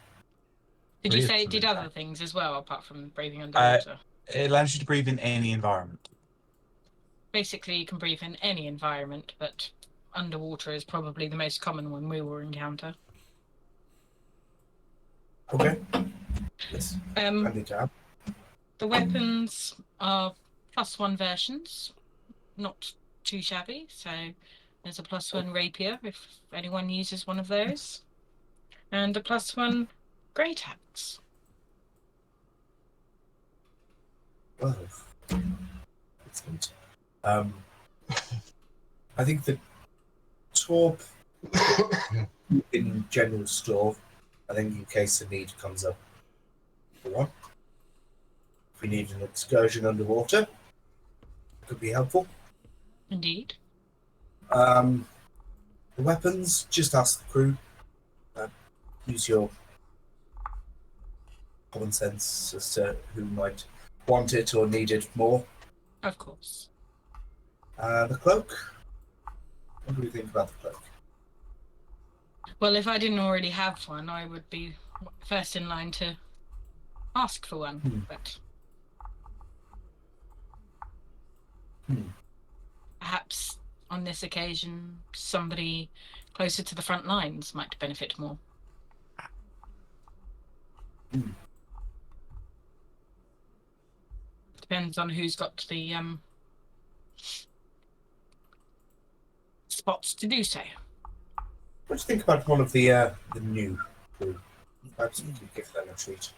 Did you Breathe say it did through. other things as well, apart from breathing underwater? It allows you to breathe in any environment. Basically, you can breathe in any environment, but underwater is probably the most common one we will encounter. Okay. Yes. I Um, need to have. the weapons are +1 versions, not too shabby. So there's a +1 rapier if anyone uses one of those, and a +1 great axe. Well, excellent. I think the Torp in general store, I think in case the need comes up for one. If we need an excursion underwater, it could be helpful. Indeed. The weapons, just ask the crew. Use your common sense as to who might want it or need it more. Of course. The cloak? What do we think about the cloak? Well, if I didn't already have one, I would be first in line to ask for one. But perhaps on this occasion, somebody closer to the front lines might benefit more. Depends on who's got the spots to do so. What do you think about one of the new crew? Perhaps we could give them a treat.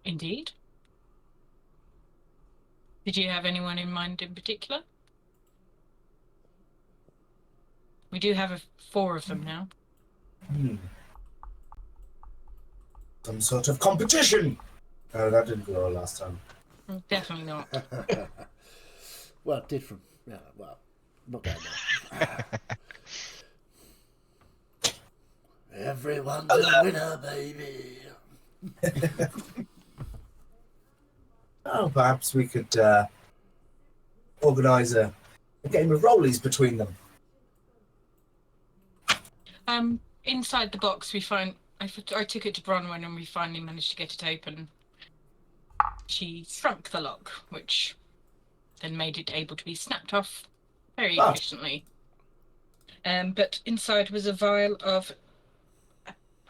Indeed. Did you have anyone in mind in particular? We do have 4 of them now. Some sort of competition! That didn't go well last time. Definitely not. Well, it did from... Yeah, well, not going there. Everyone's a winner, baby. Oh, perhaps we could organise a game of rollies between them. Inside the box, we find I took it to Bronwyn, and we finally managed to get it open. She shrunk the lock, which then made it able to be snapped off very efficiently. But inside was a vial of,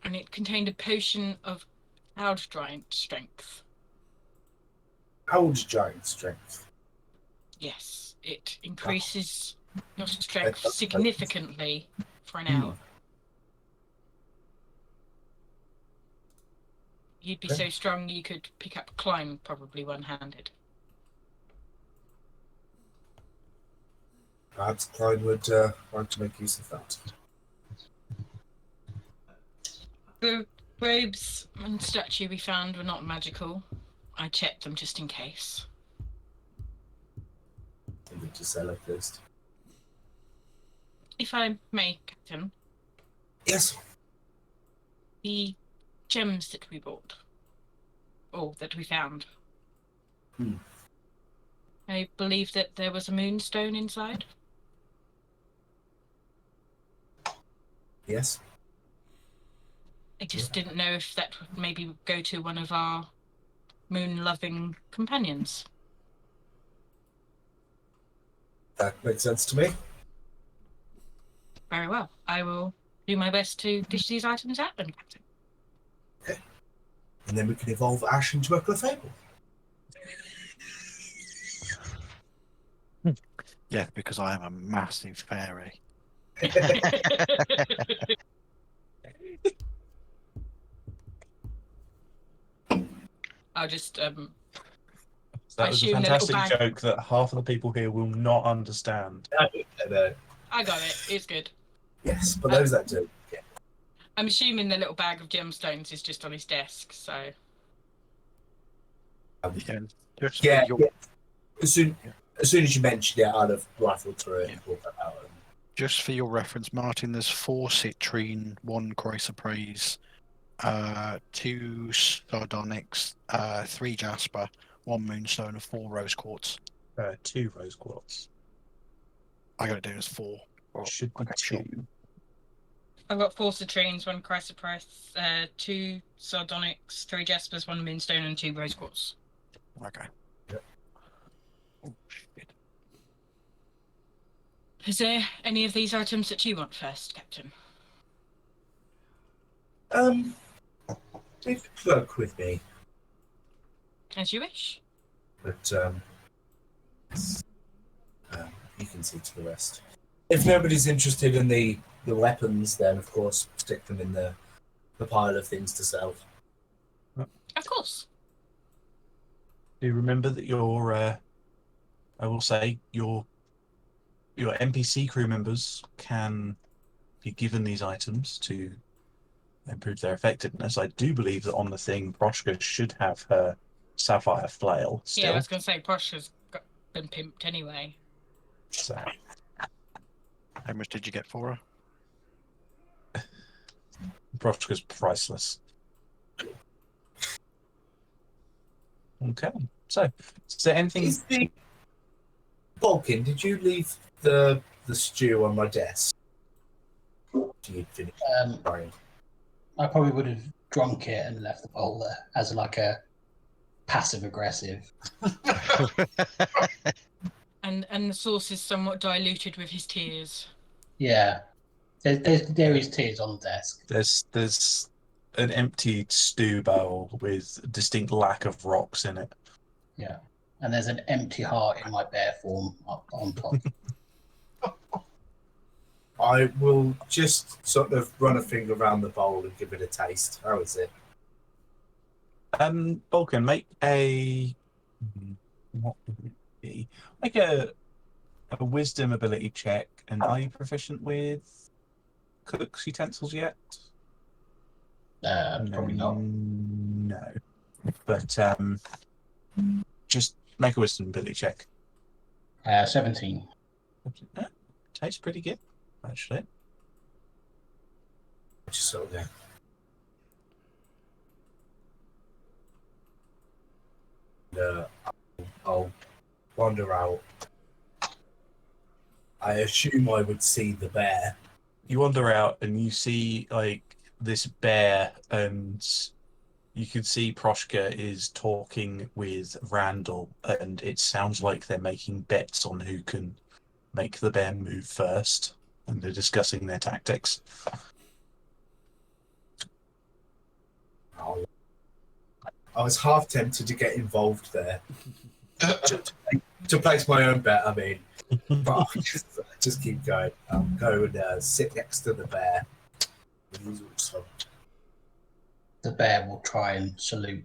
and it contained a potion of cloud giant strength. Cloud giant strength. Yes, it increases your strength significantly for an hour. You'd be so strong you could pick up climb probably one-handed. Perhaps Klein would like to make use of that. The robes and statue we found were not magical. I checked them just in case. I need to sell it first. If I may, Captain. Yes. The gems that we bought, or that we found. I believe that there was a moonstone inside. Yes. I just didn't know if that would maybe go to one of our moon-loving companions. That makes sense to me. Very well. I will do my best to dish these items out then, Captain. Okay. And then we can evolve Ash into a Clefable. Yeah, because I am a massive fairy. I'll just That was a assume the little fantastic bag- joke that half of the people here will not understand. I got it. It's good. Yes, but those that do. Yeah. I'm assuming the little bag of gemstones is just on his desk, so... Yeah, just Yeah, for your, yeah. As soon as you mentioned it, I'd have rifled through it and pulled that out. just for your reference, Martin, there's 4 citrine, 1 chrysoprase, 2 sardonyx, 3 jasper, 1 moonstone, and 4 rose quartz. 2 rose quartz. I got it down as 4. Should be Okay, sure. 2. I've got 4 citrines, 1 chrysoprase, 2 sardonyx, 3 jaspers, 1 moonstone, and 2 rose quartz. Okay. Yep. Oh, shit. Is there any of these items that you want first, Captain? They work with me, As you wish. but you can see to the rest. If nobody's interested in the weapons, then of course stick them in the pile of things to sell. Of course. Do you remember that your, I will say, your NPC crew members can be given these items to improve their effectiveness. I do believe that on the thing, Proshka should have her sapphire flail still. Yeah, I was going to say, Posh has been pimped anyway. So, How much did you get for her? Proshka's priceless. Okay, so is there anything? Is the Balkin, did you leave the stew on my desk? You'd finished frying. I probably would have drunk it and left the bowl there as like a passive aggressive. And the sauce is somewhat diluted with his tears. Yeah, there is tears on the desk. There's an empty stew bowl with a distinct lack of rocks in it. Yeah, and there's an empty heart in my bear form up on top. I will just sort of run a finger around the bowl and give it a taste. How is it? Vulcan, make a what would it be? Make a wisdom ability check. And are you proficient with cook's utensils yet? Probably not. No. But just make a wisdom ability check. 17. Tastes pretty good, actually. Just sort of there. I'll wander out. I assume I would see the bear. You wander out and you see like this bear, and you can see Proshka is talking with Randall, and it sounds like they're making bets on who can make the bear move first, and they're discussing their tactics. I was half tempted to get involved there. to place my own bet, I mean. But I'll just keep going. I'll go and sit next to the bear. The bear will try and salute.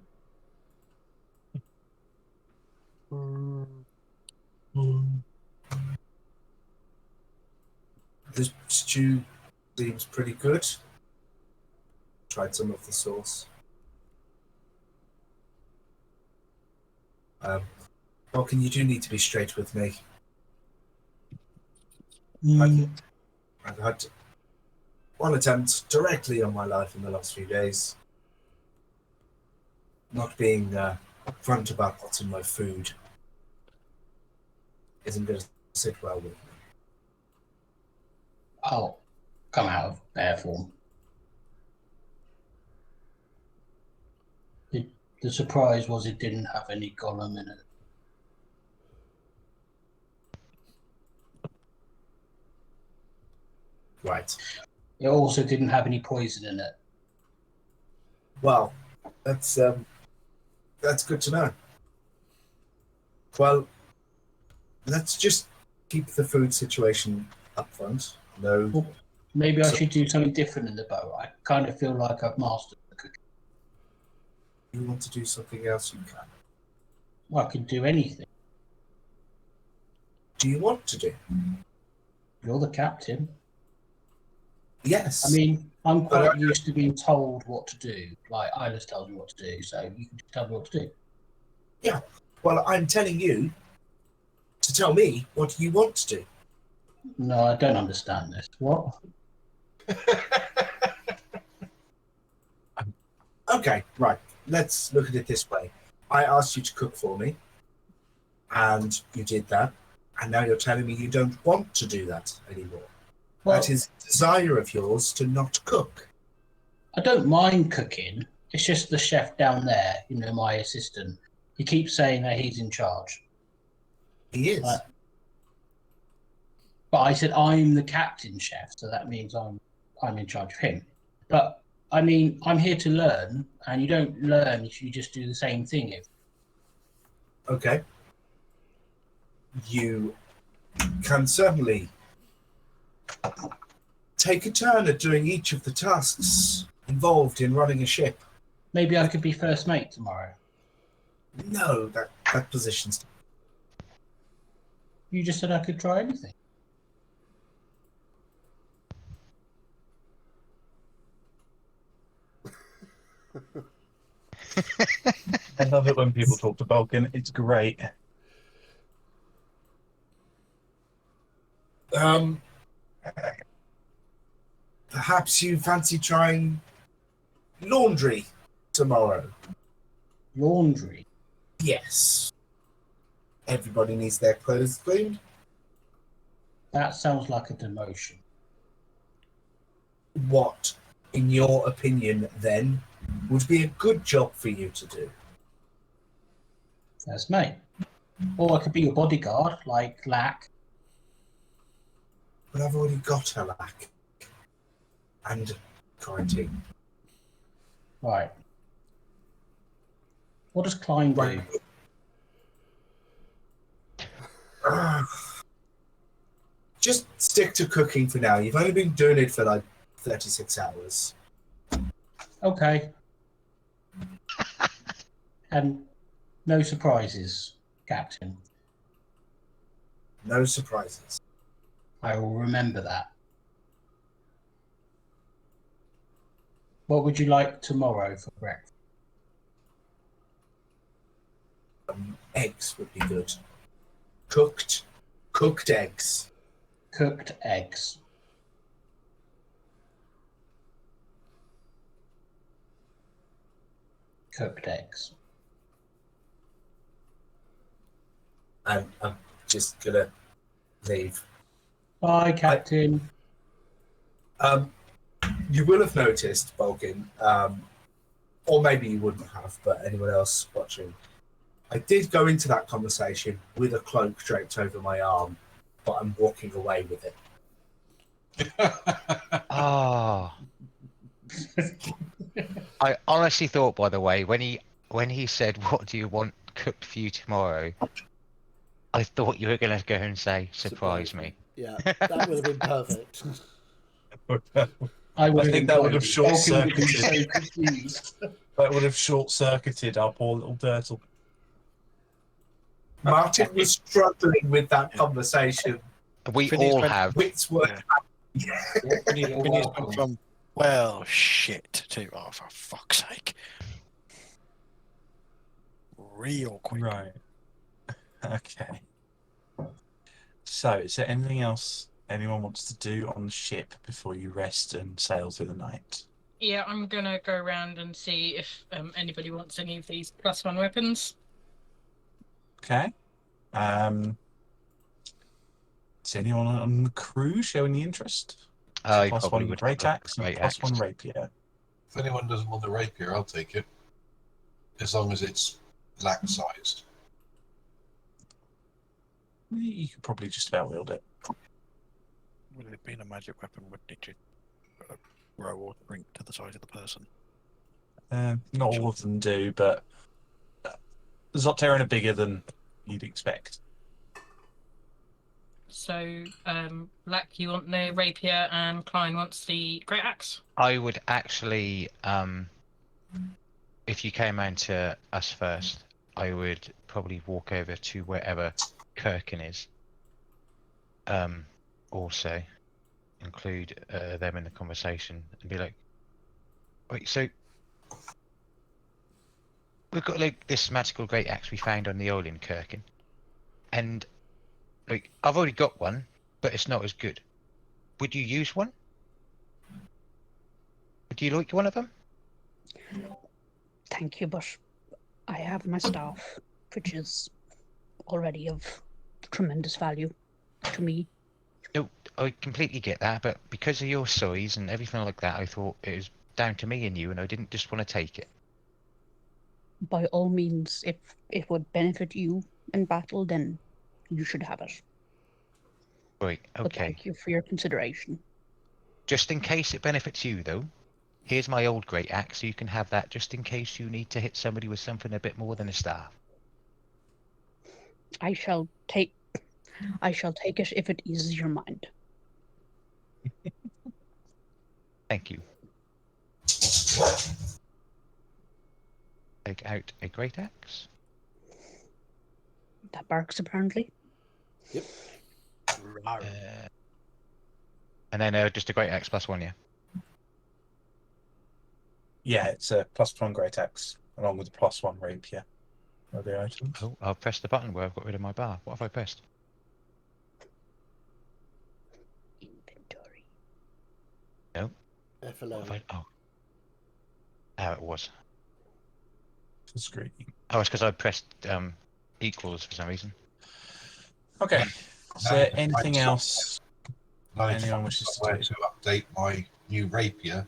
The stew seems pretty good. Tried some of the sauce. Vulcan, you do need to be straight with me. I've had one attempt directly on my life in the last few days. Not being upfront about what's in my food isn't going to sit well with me. I'll come out of bear form. The surprise was it didn't have any gollum in it. Right. It also didn't have any poison in it. Well, that's good to know. Well, let's just keep the food situation up front. No. Well, maybe I should do something different in the boat. I kind of feel like I've mastered the cooking. You want to do something else, you can. Well, I can do anything. Do you want to do? You're the captain. Yes. I mean, I'm quite used to being told what to do. Like, Iris tells me what to do, so you can just tell me what to do. Yeah. Well, I'm telling you to tell me what you want to do. No, I don't understand this. What? Okay, right. Let's look at it this way. I asked you to cook for me, and you did that, and now you're telling me you don't want to do that anymore. Well, that is a desire of yours to not cook. I don't mind cooking. It's just the chef down there, my assistant. He keeps saying that he's in charge. He is. But I said I'm the captain chef, so that means I'm in charge of him. But I mean, I'm here to learn, and you don't learn if you just do the same thing. Okay. You can certainly take a turn at doing each of the tasks involved in running a ship. Maybe I could be first mate tomorrow. No, that position's... You just said I could try anything. I love it when people talk to Vulcan. It's great. Perhaps you fancy trying laundry tomorrow. Laundry? Yes. Everybody needs their clothes cleaned. That sounds like a demotion. What, in your opinion, then, would be a good job for you to do? First mate. Or I could be your bodyguard, like Lack. But I've already got a Lack. And quarantine. Right. What does Klein do? Just stick to cooking for now. You've only been doing it for like 36 hours. Okay. And no surprises, Captain. No surprises. I will remember that. What would you like tomorrow for breakfast? Eggs would be good. Cooked eggs. Cooked eggs. Cooked eggs. And I'm just gonna leave. Bye, Captain. You will have noticed, Vulcan, or maybe you wouldn't have, but anyone else watching, I did go into that conversation with a cloak draped over my arm, but I'm walking away with it. Oh. I honestly thought, by the way, when he said, "What do you want cooked for you tomorrow?" I thought you were going to go and say, "Surprise me." Yeah, that would have been perfect. I think that would have short-circuited. So confused. That would have short-circuited our poor little turtle. Martin was struggling with that conversation. We Phineas all went- have. Wits were Phineas went welcome. from, well, shit, to, oh, for fuck's sake. Real quick. Right. Okay. So, is there anything else anyone wants to do on the ship before you rest and sail through the night? Yeah, I'm gonna go around and see if anybody wants any of these +1 weapons. Okay. Is anyone on the crew showing the interest? I Plus probably one would great have a axe and great plus axe. one rapier. If anyone doesn't want the rapier, I'll take it. As long as it's lax-sized. You could probably just about wield it. With it being a magic weapon, would need to row or drink to the size of the person. Not all of them do, but Zotteran are bigger than you'd expect. So, Black, you want the rapier, and Klein wants the great axe. I would actually, if you came round to us first, I would probably walk over to wherever Kirkin is. Also, include them in the conversation and be like, "Wait, so we've got like this magical great axe we found on the island in Kirkin, and like I've already got one, but it's not as good. Would you use one? Would you like one of them?" Thank you, but I have my staff, which is already of tremendous value to me. No, I completely get that, but because of your size and everything like that, I thought it was down to me and you, and I didn't just want to take it. By all means, if it would benefit you in battle, then you should have it. Right, But okay. thank you for your consideration. Just in case it benefits you, though, here's my old great axe, so you can have that just in case you need to hit somebody with something a bit more than a staff. I shall take it if it eases your mind. Thank you. Take out a great axe. That barks, apparently. And then just a great axe +1, yeah. Yeah, it's a +1 great axe along with a +1 rapier. Are the items? Oh, I'll press the button where I've got rid of my bar. What have I pressed? Inventory. No. F11. What have I... Oh, it was. Full screen. Oh, it's because I pressed equals for some reason. Okay. Is there anything else I need to anyone find wishes to somewhere do? to update my new rapier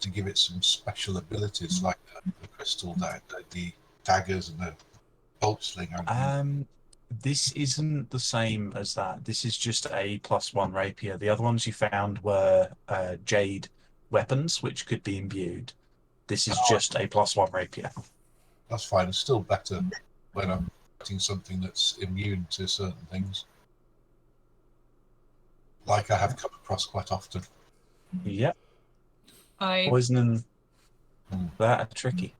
to give it some special abilities like the crystal, the daggers, and the bolt slinger. This isn't the same as that. This is just a +1 rapier. The other ones you found were jade weapons, which could be imbued. This is just a +1 rapier. That's fine. It's still better when I'm getting something that's immune to certain things. like I have come across quite often. Yep. I Poison and that are tricky.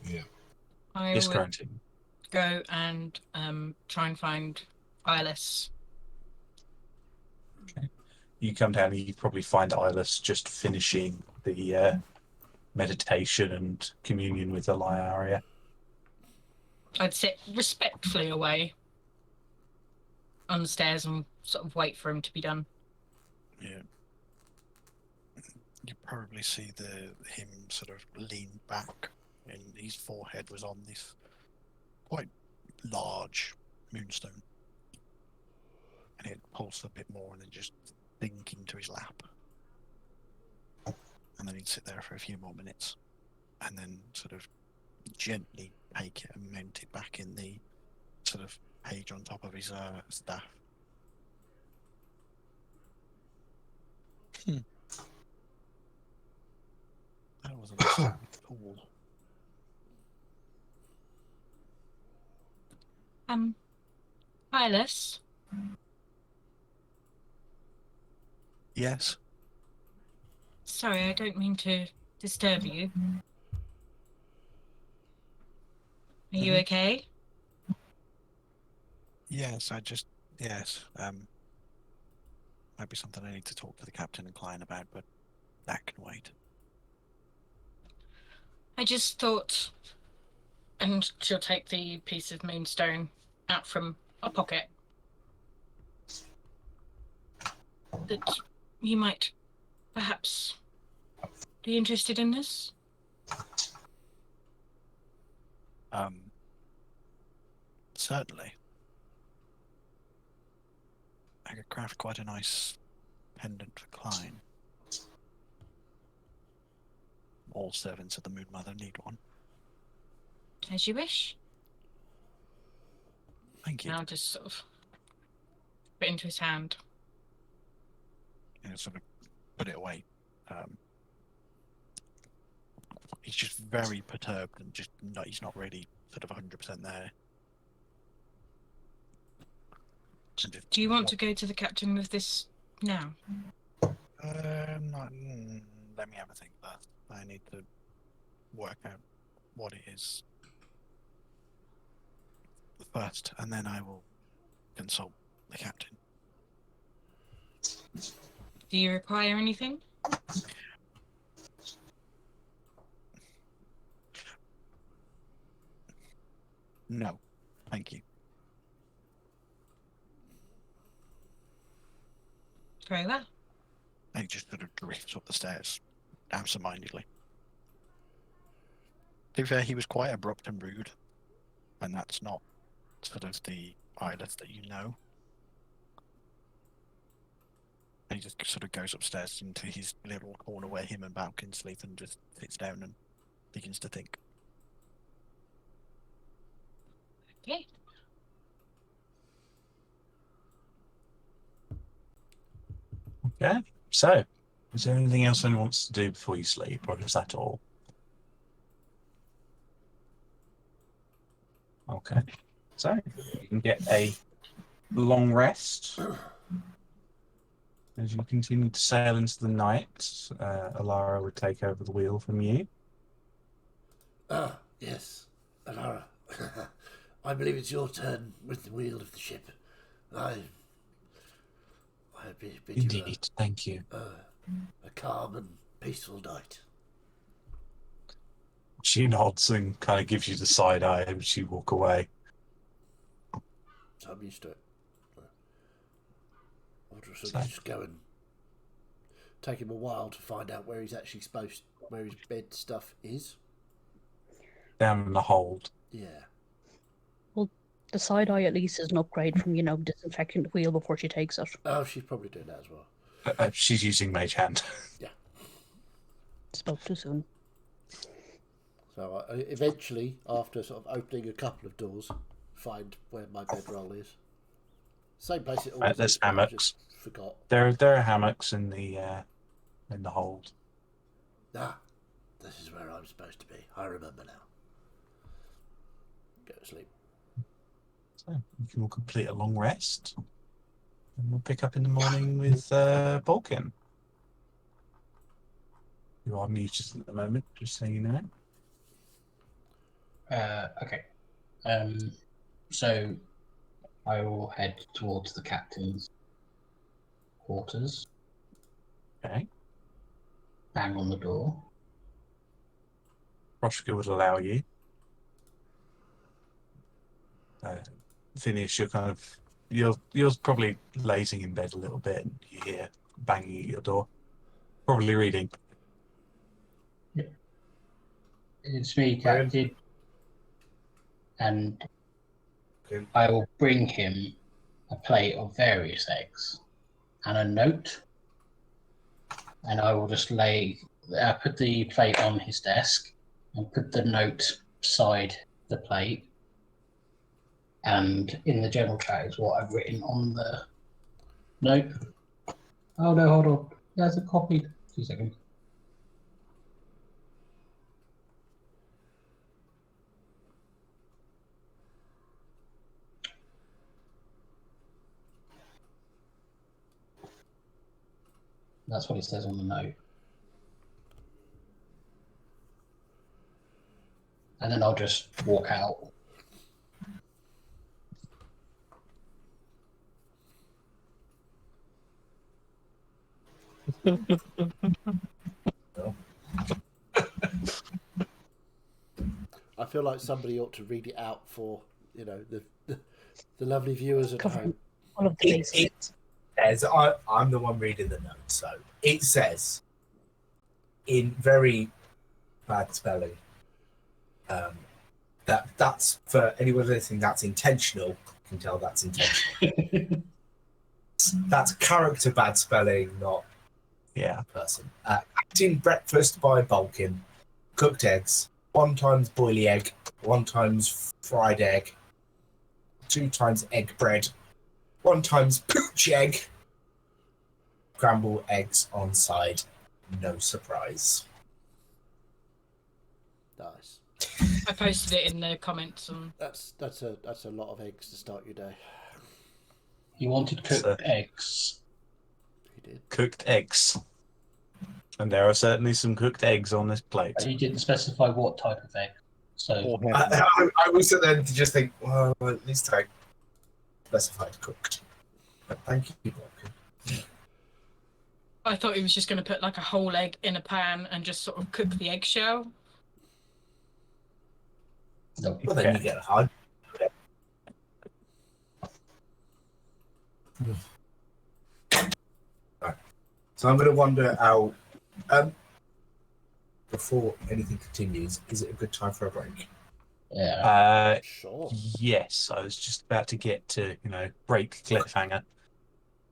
Yeah. Yes, would Quarantine. go and try and find Eyeless. You come down and you probably find Eyeless just finishing the meditation and communion with the Lyaria. I'd sit respectfully away on the stairs and sort of wait for him to be done. Yeah. You probably see him sort of lean back, and his forehead was on this quite large moonstone, and it pulsed a bit more, and then just sink into his lap, and then he'd sit there for a few more minutes, and then sort of gently take it and mount it back in the sort of page on top of his staff. That was a cool. Eyeless, Yes. sorry, I don't mean to disturb you. Are you Mhm. okay? Yes, yes. Might be something I need to talk to the captain and client about, but that can wait. I just thought, and she'll take the piece of moonstone out from a pocket, that you might perhaps be interested in this. Certainly. I could craft quite a nice pendant for Klein. All servants of the Moon Mother need one. As you wish. Thank you. And I'll just sort of put it into his hand. And sort of put it away. He's just very perturbed and he's not really sort of 100% there. Do you want to go to the captain with this now? Let me have a think first. I need to work out what it is first, and then I will consult the captain. Do you require anything? No, thank you. Very well. And he just sort of drifts up the stairs, absent-mindedly. To be fair, he was quite abrupt and rude, and that's not sort of the Eyeless that you know. And he just sort of goes upstairs into his little corner where him and Balkin sleep and just sits down and begins to think. Okay. Okay. So, is there anything else anyone wants to do before you sleep, or is that all? Okay. So, you can get a long rest. As you continue to sail into the night, Alara would take over the wheel from you. Ah, yes, Alara. I believe it's your turn with the wheel of the ship. I bid you Indeed, thank you. a calm and peaceful night. She nods and kind of gives you the side eye as you walk away. So I'm used to it. I'll just go and take him a while to find out where he's actually where his bed stuff is. Down in the hold. Yeah. Well, the side eye at least is an upgrade from, disinfecting the wheel before she takes it. Oh, she's probably doing that as well. She's using Mage Hand. Yeah. Spoke too soon. So I eventually, after sort of opening a couple of doors, find where my bedroll is. Same place it always There's is, but I hammocks. just forgot. There are hammocks in the hold. Ah, this is where I'm supposed to be. I remember now. Go to sleep. So you can all complete a long rest. And we'll pick up in the morning with Balkan. You are muted at the moment, just so you know. Okay. So I will head towards the captain's quarters. Okay. Bang on the door. Roshka would allow you. Phineas, you're probably lazing in bed a little bit, and you hear banging at your door. Probably reading. It's me, Captain. And I will bring him a plate of various eggs and a note. And I will just put the plate on his desk and put the note beside the plate. And in the general chat is what I've written on the note. Oh no, hold on. There's a copy. 2 seconds. That's what it says on the note. And then I'll just walk out. I feel like somebody ought to read it out for, the lovely viewers at home. All of the It says, I'm the one reading the note, so it says, in very bad spelling, that's for anyone listening, that's intentional. You can tell that's intentional. That's character bad spelling, not person. Acting breakfast by Balkan, cooked eggs, 1 times boilie egg, 1 times fried egg, 2 times egg bread, 1 times pooch egg, scrambled eggs on side. No surprise. Nice. I posted it in the comments. That's a lot of eggs to start your day. You wanted cooked eggs. He did. Cooked eggs. And there are certainly some cooked eggs on this plate. But he didn't specify what type of egg. So I was then to just think, well, at least I specified cooked. But thank you, Balkan. I thought he was just going to put like a whole egg in a pan and just sort of cook the eggshell. no. Well, then you get a hard. Right. So I'm going to wander out. Before anything continues, is it a good time for a break? Yeah. Sure. Yes, I was just about to get to, break cliffhanger.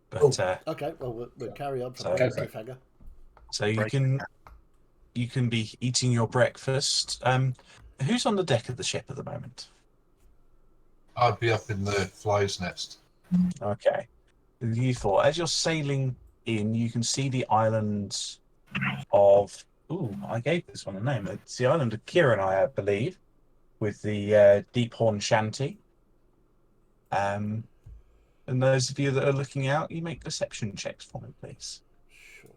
But Okay, well, we'll carry on from So- the cliffhanger. so you can be eating your breakfast. Who's on the deck of the ship at the moment? I'd be up in the fly's nest. Okay. You thought as you're sailing in, you can see the island of. Ooh, I gave this one a name. It's the island of Kiranai, I believe, with the deep horn shanty. And those of you that are looking out, you make perception checks for me, please. Sure.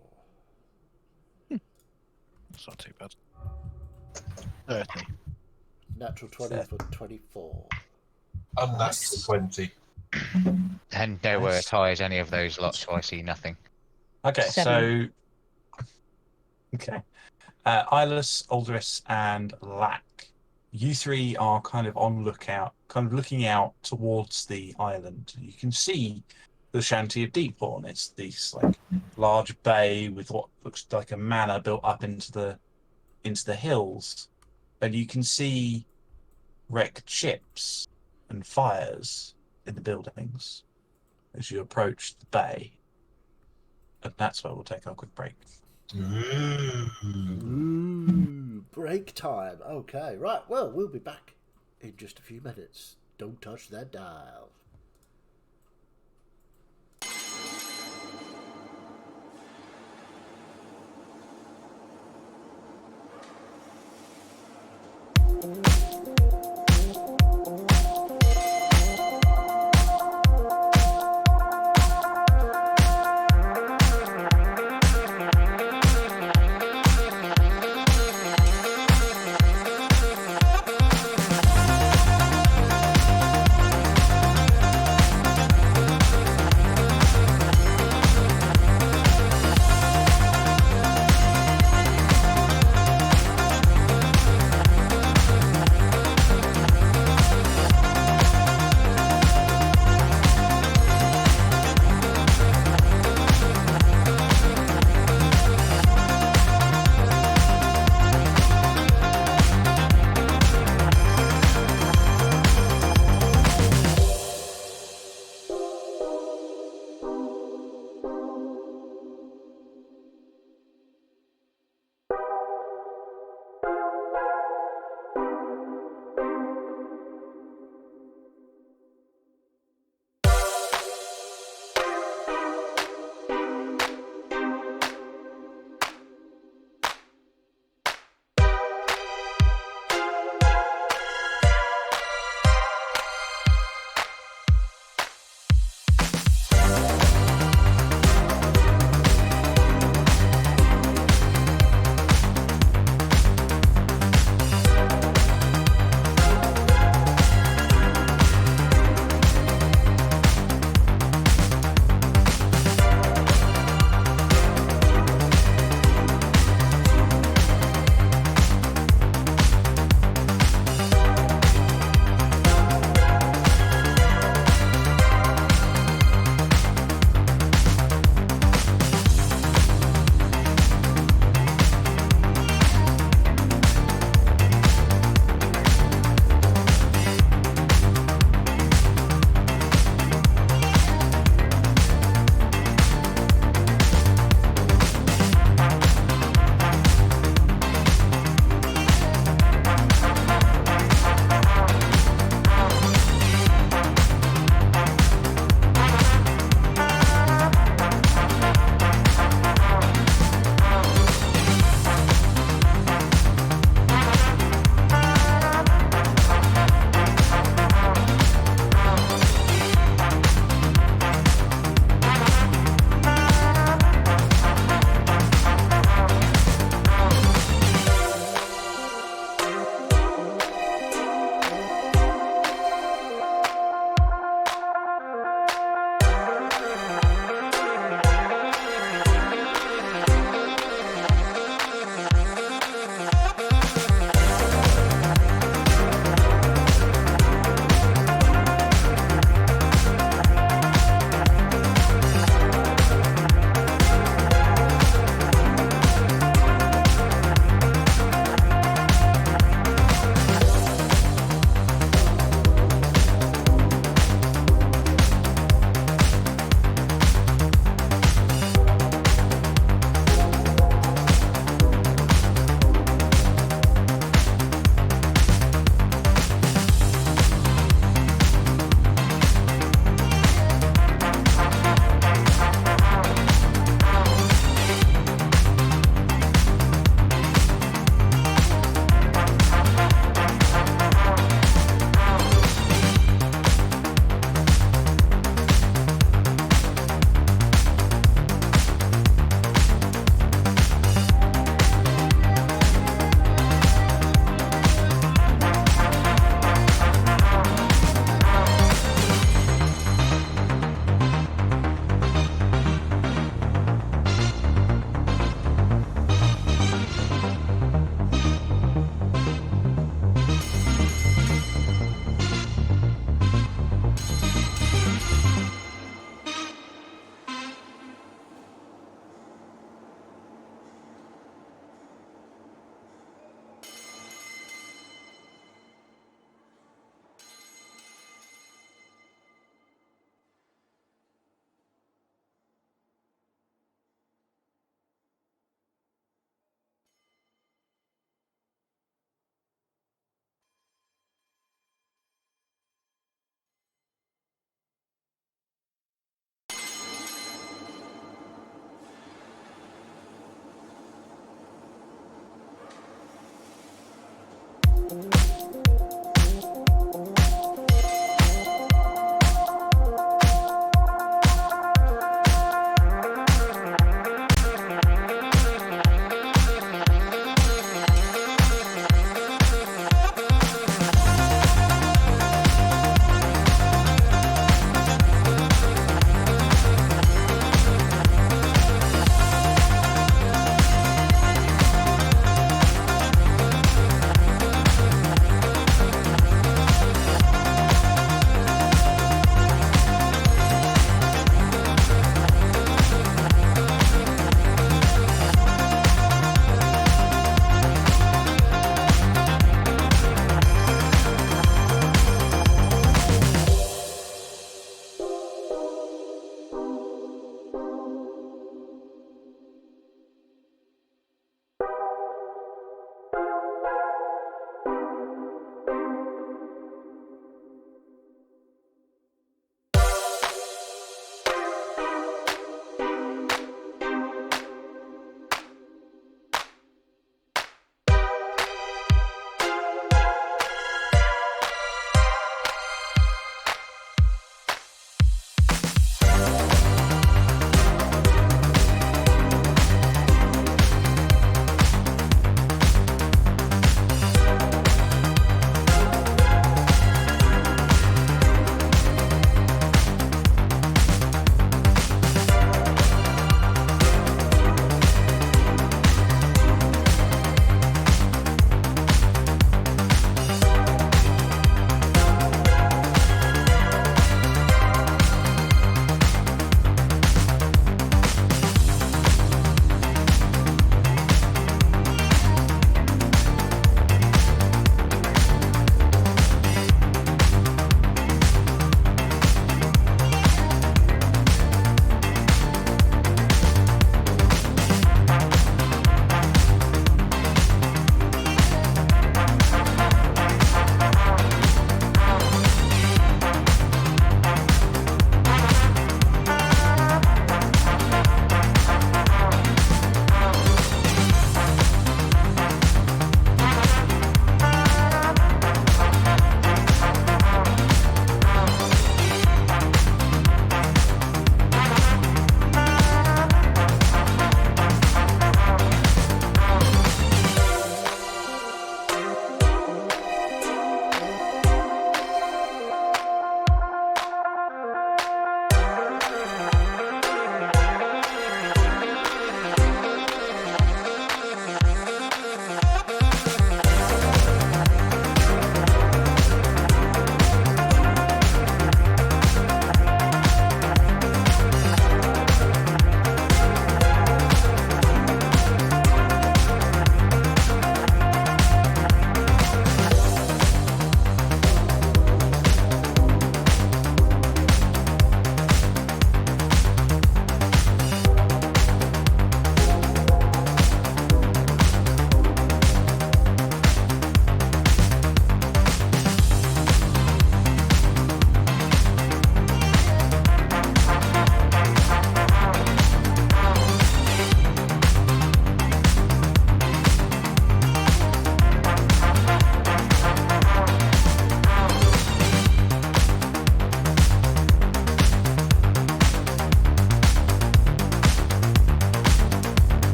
It's not too bad. 30. Natural 20 for 24. Unnatural 20. And nowhere Nice. as high as any of those lots, so I see nothing. Okay, 7. Okay. Ilus, Aldris, and Lack. You 3 are kind of on lookout, kind of looking out towards the island. You can see the shanty of Deephorn. It's this large bay with what looks like a manor built up into the hills, and you can see wrecked ships and fires in the buildings as you approach the bay. And that's where we'll take our quick break. Ooh, break time. Okay, right. Well, we'll be back in just a few minutes. Don't touch that dial.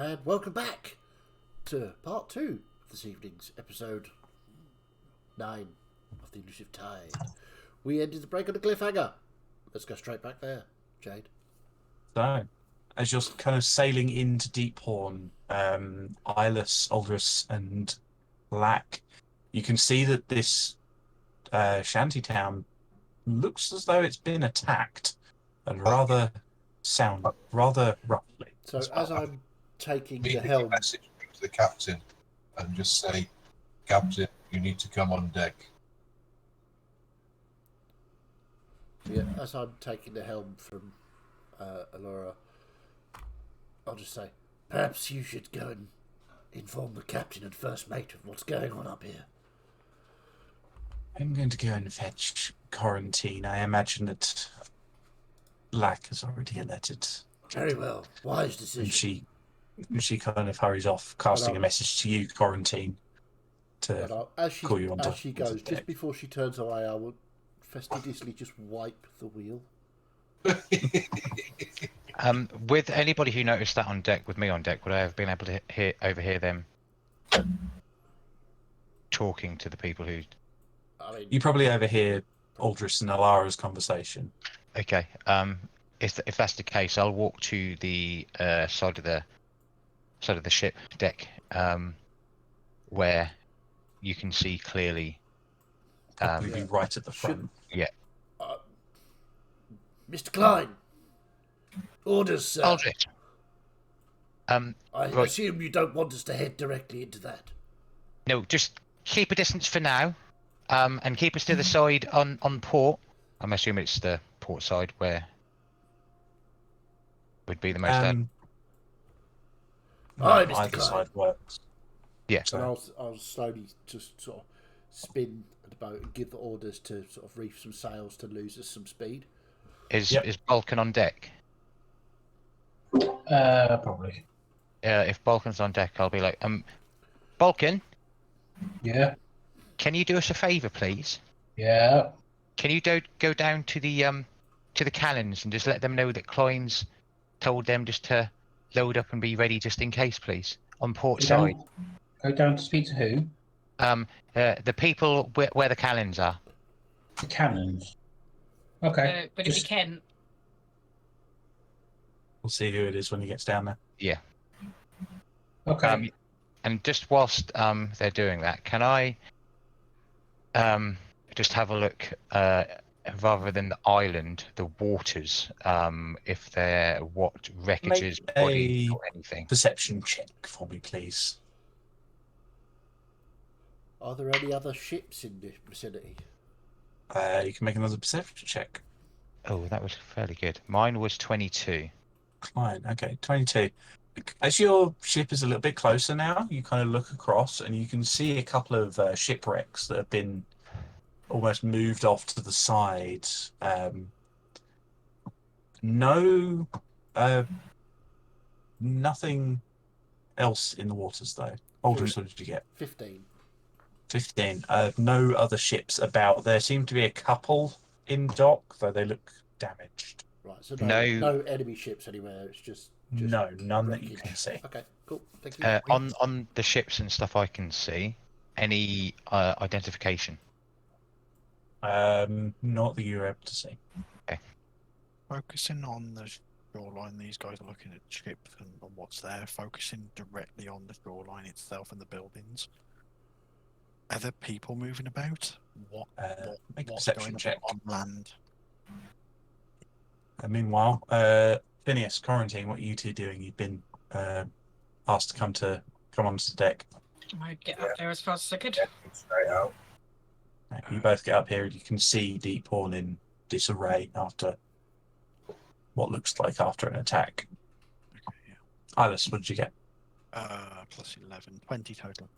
And welcome back to part 2 of this evening's episode 9 of the Elusive Tide. We ended the break on a cliffhanger. Let's go straight back there, Jade. So, as you're kind of sailing into Deep Horn, Eyeless, Aldous, and Black, you can see that this shantytown looks as though it's been attacked, and rather roughly. So as I'm taking the Immediately helm, message to the captain. and just say, Captain, you need to come on deck. Yeah, as I'm taking the helm from Alora, I'll just say, perhaps you should go and inform the captain and first mate of what's going on up here. I'm going to go and fetch quarantine. I imagine that Lack has already alerted. Very well. Wise decision. And she kind of hurries off, casting a message to you, quarantine, to As she call you onto, as she goes, onto just deck. before she turns away, I will fastidiously just wipe the wheel. With anybody who noticed that on deck, with me on deck, would I have been able to overhear them talking to the people who? I mean, You probably overhear Aldris and Alara's conversation. Okay. If that's the case, I'll walk to the side of the ship deck, where you can see clearly. Probably be right at the front. Mr. Klein, orders, sir. Aldrich. I Right. assume you don't want us to head directly into that. No, just keep a distance for now, and keep us to the side on port. I'm assuming it's the port side where would be the most. Aye, Mr. Either Klein. side works. Yeah. And I'll slowly just sort of spin the boat and give the orders to sort of reef some sails to lose us some speed. Is Balkan on deck? Probably. If Balkan's on deck, I'll be like, Balkan, Yeah. can you do us a favour, please? Yeah. Can you go down to the cannons and just let them know that Klein's told them just to load up and be ready just in case, please, on port side. Go down to speak to who? The people where the cannons are. The cannons. Okay. But if you can, We'll see who it is when he gets down there. Yeah. Okay. And just whilst they're doing that, can I just have a look, rather than the island, the waters, if they're what wreckages, bodies, or anything? Perception check for me, please. Are there any other ships in the vicinity? You can make another perception check. Oh, that was fairly good. Mine was 22. Fine, okay, 22. As your ship is a little bit closer now, you kind of look across and you can see a couple of shipwrecks that have been almost moved off to the side. Nothing else in the waters, though. Aldrich, what did you get? 15. 15. No other ships about. There seem to be a couple in dock, though they look damaged. Right, so no enemy ships anywhere. It's just no, none wreckage. that you can see. Okay, cool. Thank you. On the ships and stuff I can see, any identification? Not that you're able to see. Okay. Focusing on the shoreline, these guys are looking at ships and on what's there, focusing directly on the shoreline itself and the buildings. Are there people moving about? Make a What's perception going check. on land? Meanwhile, Phineas, quarantine, what are you two doing? You've been asked to come onto the deck. I'd get up there as fast as I could. Straight out. You both get up here and you can see Deephorn in disarray after what looks like after an attack. Okay, yeah. Alice, what did you get? Plus 11, 20 total.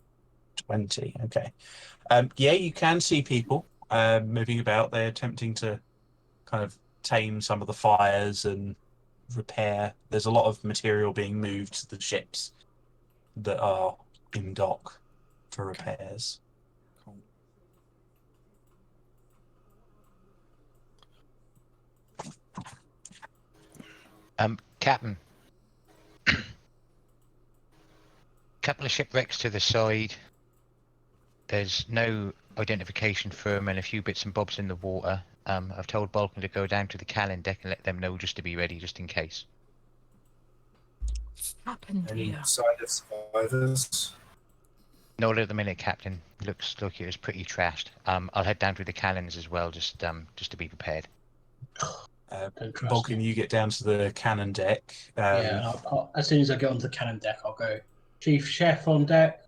20, okay. Yeah, you can see people moving about. They're attempting to kind of tame some of the fires and repair. There's a lot of material being moved to the ships that are in dock for repairs. Cool. Captain. Couple of shipwrecks to the side. There's no identification for them and a few bits and bobs in the water. I've told Balkan to go down to the Callan deck and let them know just to be ready, just in case. What's happened Any here? sign of survivors? Not at the minute, Captain. Looks like it was pretty trashed. I'll head down to the Callans as well, just to be prepared. Don't trust Balkan, me. you get down to the cannon deck. Yeah, as soon as I get onto the cannon deck, I'll go, Chief Chef on deck.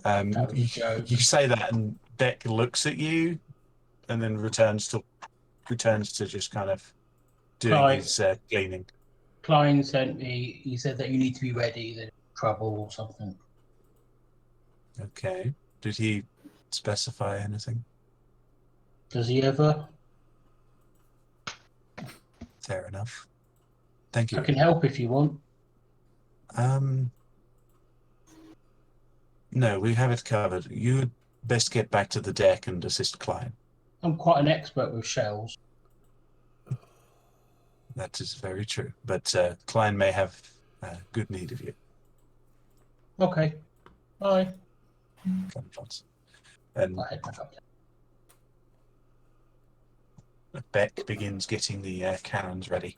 That was a You, joke. you say that, and Beck looks at you, and then returns to just kind of doing Clyde, his cleaning. Klein sent me. He said that you need to be ready. There's trouble or something. Okay. Did he specify anything? Does he ever? Fair enough. Thank I you. can help if you want. No, we have it covered. You'd best get back to the deck and assist Klein. I'm quite an expert with shells. That is very true. But Klein may have good need of you. Okay. Bye. And I head back up. Beck begins getting the cannons ready.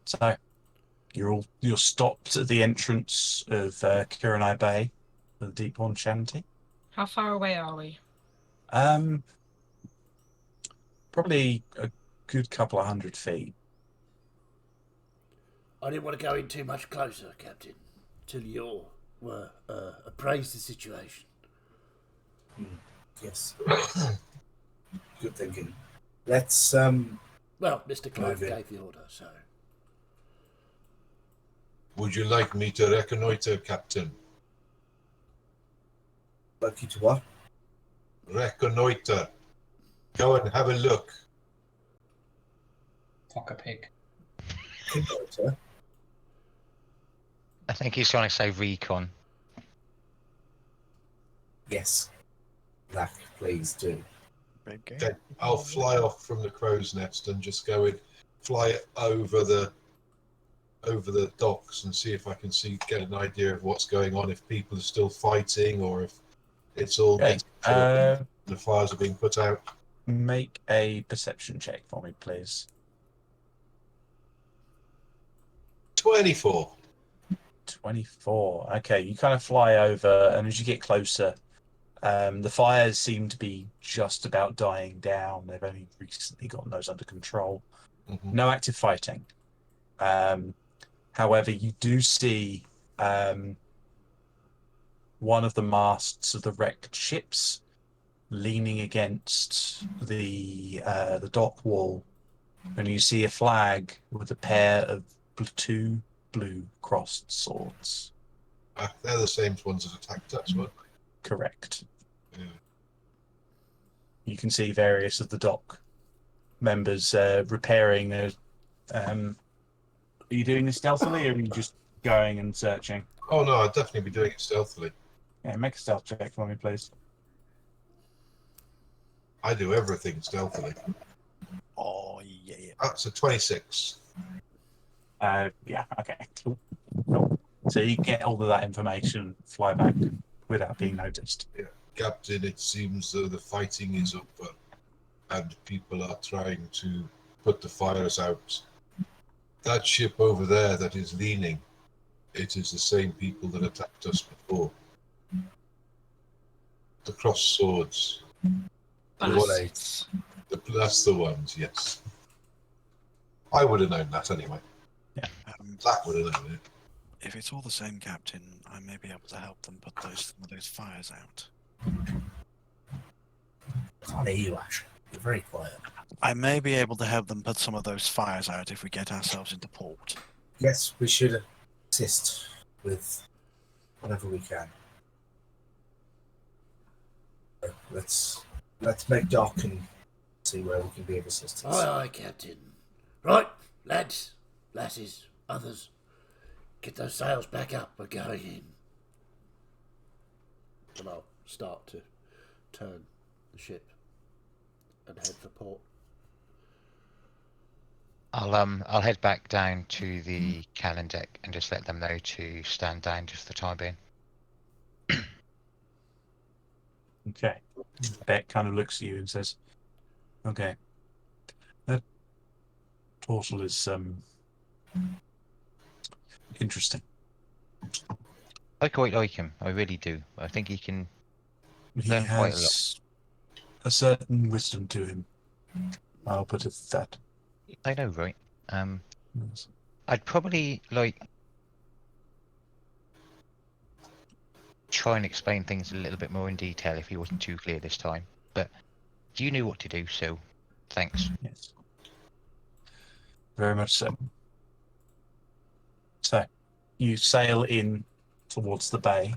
So you're stopped at the entrance of Kiranai Bay, the Deephorn Shanty. How far away are we? Probably a good couple of 100 feet. I didn't want to go in too much closer, Captain, till you appraised the situation. Yes. Good thinking. Let's Well, Mr. Clive Move in. gave the order, so Would you like me to reconnoiter, Captain? like you to what? Reconnoiter. Go and have a look. Fuck a pig. Sir. I think he's trying to say recon. Yes. Black, please do. Okay, I'll fly off from the crow's nest and just go and fly over the docks and see if I can get an idea of what's going on, if people are still fighting or if it's all Okay. the fires are being put out. Make a perception check for me, please. 24. 24. Okay, you kind of fly over, and as you get closer, the fires seem to be just about dying down. They've only recently gotten those under control. Mhm. No active fighting. However, you do see one of the masts of the wrecked ships leaning against the dock wall, and you see a flag with a pair of two blue crossed swords. They're the same ones that attacked us, weren't Correct. they? Yeah. You can see various of the dock members repairing. Are you doing this stealthily, or are you just going and searching? Oh no, I'd definitely be doing it stealthily. Yeah, make a stealth check for me, please. I do everything stealthily. Oh, yeah. That's a 26. Yeah, okay. Cool. So you get all of that information, fly back without being noticed. Captain, it seems the fighting is up and people are trying to put the fires out. That ship over there that is leaning, it is the same people that attacked us before. The crossed swords. Bastards. That's the ones, yes. I would have known that anyway. Black would have known it. If it's all the same, Captain, I may be able to help them put some of those fires out. Can't hear you, Ash. You're very quiet. I may be able to help them put some of those fires out if we get ourselves into port. Yes, we should assist with whatever we can. Let's make dock and see where we can be of assistance. aye, Captain. Right, lads, lasses, others, get those sails back up. We're going in. And I'll start to turn the ship and head for port. I'll head back down to the cannon deck and just let them know to stand down just for the time being. Okay. Beck kind of looks at you and says, okay. That portal is interesting. I quite like him. I really do. I think he can He learn quite a lot. has a certain wisdom to him. I'll put it at that. I know, right? Yes. I'd probably like try and explain things a little bit more in detail if he wasn't too clear this time. But you knew what to do, so thanks. Yes. Very much so. So, you sail in towards the bay,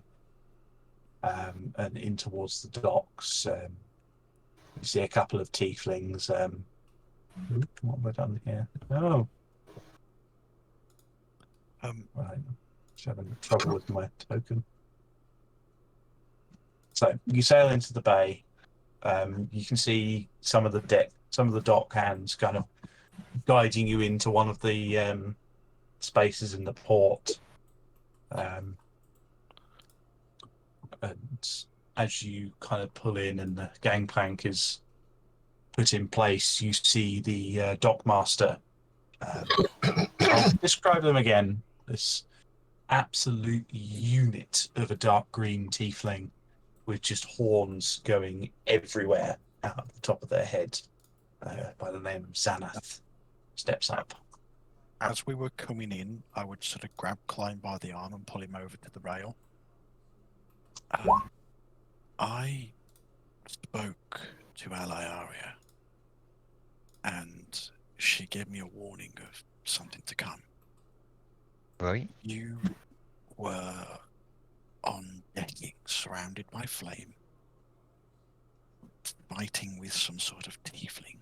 and in towards the docks. You see a couple of tieflings. What have I done here? Oh, right. Just having trouble with my token. So you sail into the bay. You can see some of the dock hands kind of guiding you into one of the spaces in the port. And as you kind of pull in and the gangplank is put in place, you see the dockmaster. I'll describe them again. This absolute unit of a dark green tiefling with just horns going everywhere out of the top of their head, by the name of Xanath, steps up. As we were coming in, I would sort of grab Klein by the arm and pull him over to the rail. I spoke to Alayaria, and she gave me a warning of something to come. Right? You were on decking, surrounded by flame, fighting with some sort of tiefling.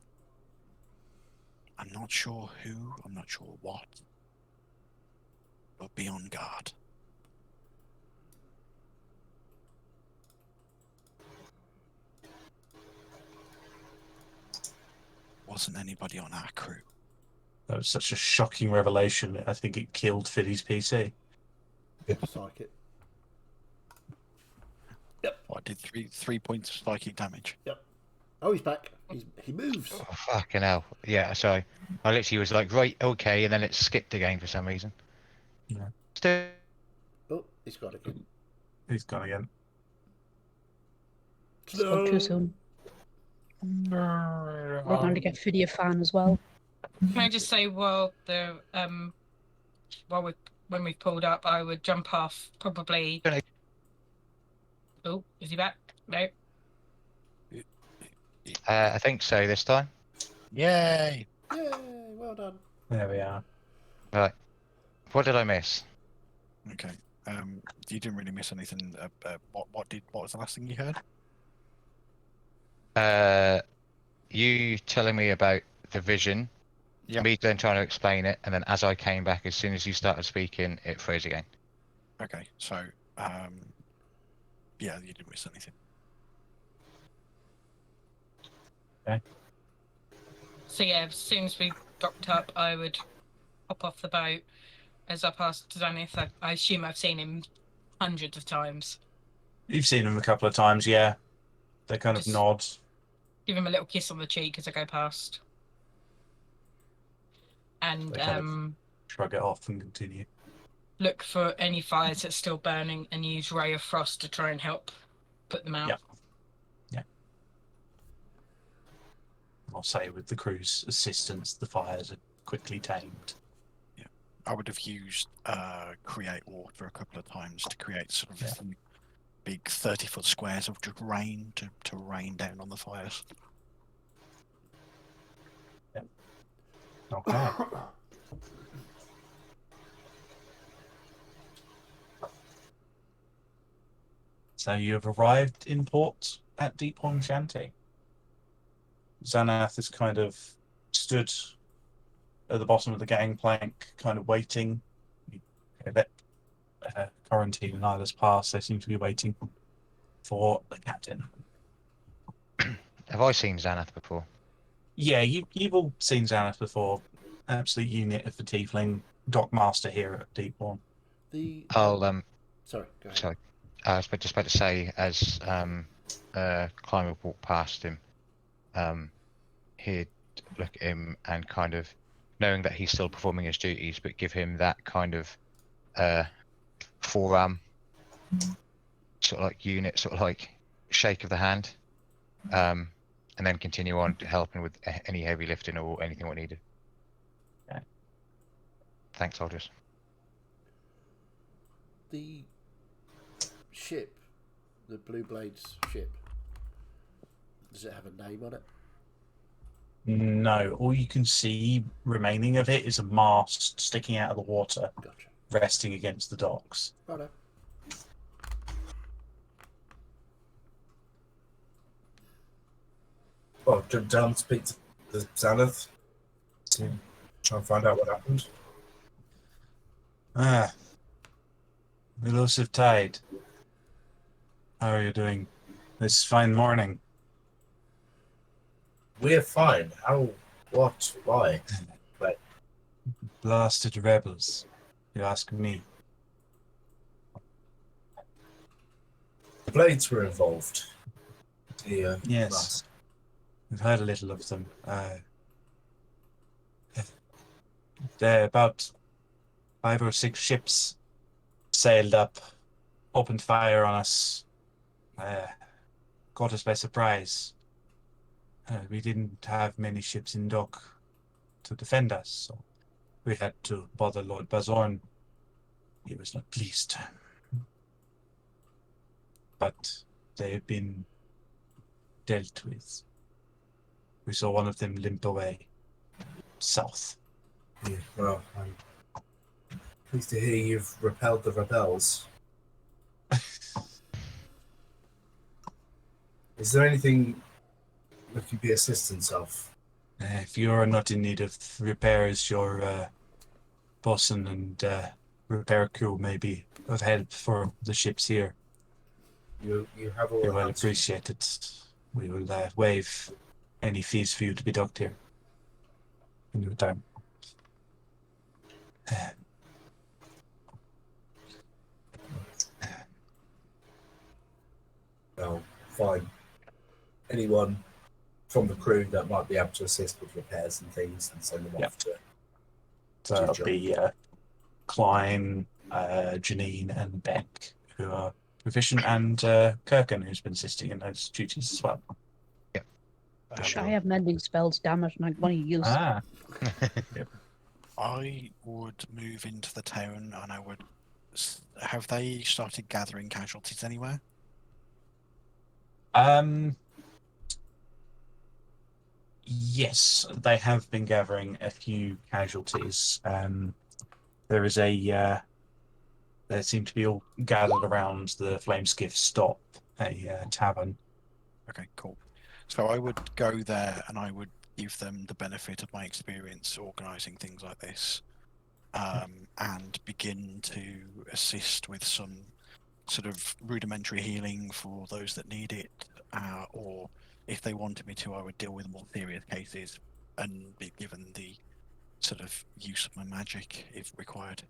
I'm not sure who, I'm not sure what, but be on guard. Wasn't anybody on our crew. That was such a shocking revelation. I think it killed Fiddy's PC. Psych it. I did three points of psychic damage. Oh, he's back. He moves. Oh, fucking hell. Yeah, sorry. I literally was like, right, okay, and then it skipped again for some reason. Yeah. Still. Oh, he's got again. He's gone again. Spoke too soon. We're going to get Fiddy a fan as well. Can I just say, when we pulled up, I would jump off probably. Oh, is he back? No. I think so this time. Yay! Yay, well done. There we are. Right. What did I miss? Okay. You didn't really miss anything. What was the last thing you heard? You telling me about the vision, Yeah. me then trying to explain it, and then as I came back, as soon as you started speaking, it froze again. Okay, so yeah, you didn't miss anything. Okay. So yeah, as soon as we docked up, I would hop off the boat. As I passed Xanath, I assume I've seen him hundreds of times. You've seen them a couple of times, yeah. They kind of Just nod. give him a little kiss on the cheek as I go past. And They kind of shrug it off and continue. look for any fires that's still burning and use Ray of Frost to try and help put them out. Yeah. I'll say with the crew's assistance, the fires are quickly tamed. Yeah, I would have used create water a couple of times to create sort of big 30-foot squares of just rain to rain down on the fires. Okay. So you have arrived in port at Deep Horn Shanty. Xanath is kind of stood at the bottom of the gangplank, kind of waiting. Let Quarantine and Isla's pass. They seem to be waiting for the captain. Have I seen Xanath before? Yeah, you've all seen Xanath before. Absolute unit of the Tiefling Dockmaster here at Deep Horn. I'll Sorry, go ahead. sorry. I was just about to say, as Climber walked past him, he'd look at him and kind of, knowing that he's still performing his duties, but give him that kind of forearm, sort of like unit, sort of like shake of the hand, and then continue on to helping with any heavy lifting or anything what needed. Okay. Thanks, soldiers. The ship The Blue Blades ship. Does it have a name on it? No, all you can see remaining of it is a mast sticking out of the water, Gotcha. resting against the docks. Righto. Well, jump down, speak to the Xanath, to try and find out what happened. Ah, Elusive Tide. How are you doing this fine morning? We're fine. How? What? Why? Blasted rebels, you ask me. The Blades were involved. Yes. Last. We've heard a little of them. There about 5 or 6 ships sailed up, opened fire on us, caught us by surprise. We didn't have many ships in dock to defend us, so we had to bother Lord Bazorn. He was not pleased. But they've been dealt with. We saw one of them limp away south. Yeah, well, I'm pleased to hear you've repelled the rebels. Is there anything we could be assistance of? If you are not in need of repairs, your bosun and repair crew may be of help for the ships here. You have all We the will hands. appreciate it. We will waive any fees for you to be docked here in your time. Well, fine. Anyone from the crew that might be able to assist with repairs and things, and send them off to. So Good it'll job. be Klein, Janine, and Beck, who are proficient, and Kirkin, who's been assisting in those duties as well. I have mending spells, damn it, and I want to use. Ah, I would move into the town and I would. Have they started gathering casualties anywhere? yes, they have been gathering a few casualties. There is they seem to be all gathered around the Flameskiff Stop, a tavern. Okay, cool. So I would go there and I would give them the benefit of my experience organising things like this, and begin to assist with some sort of rudimentary healing for those that need it, or if they wanted me to, I would deal with more serious cases and be given the sort of use of my magic if required.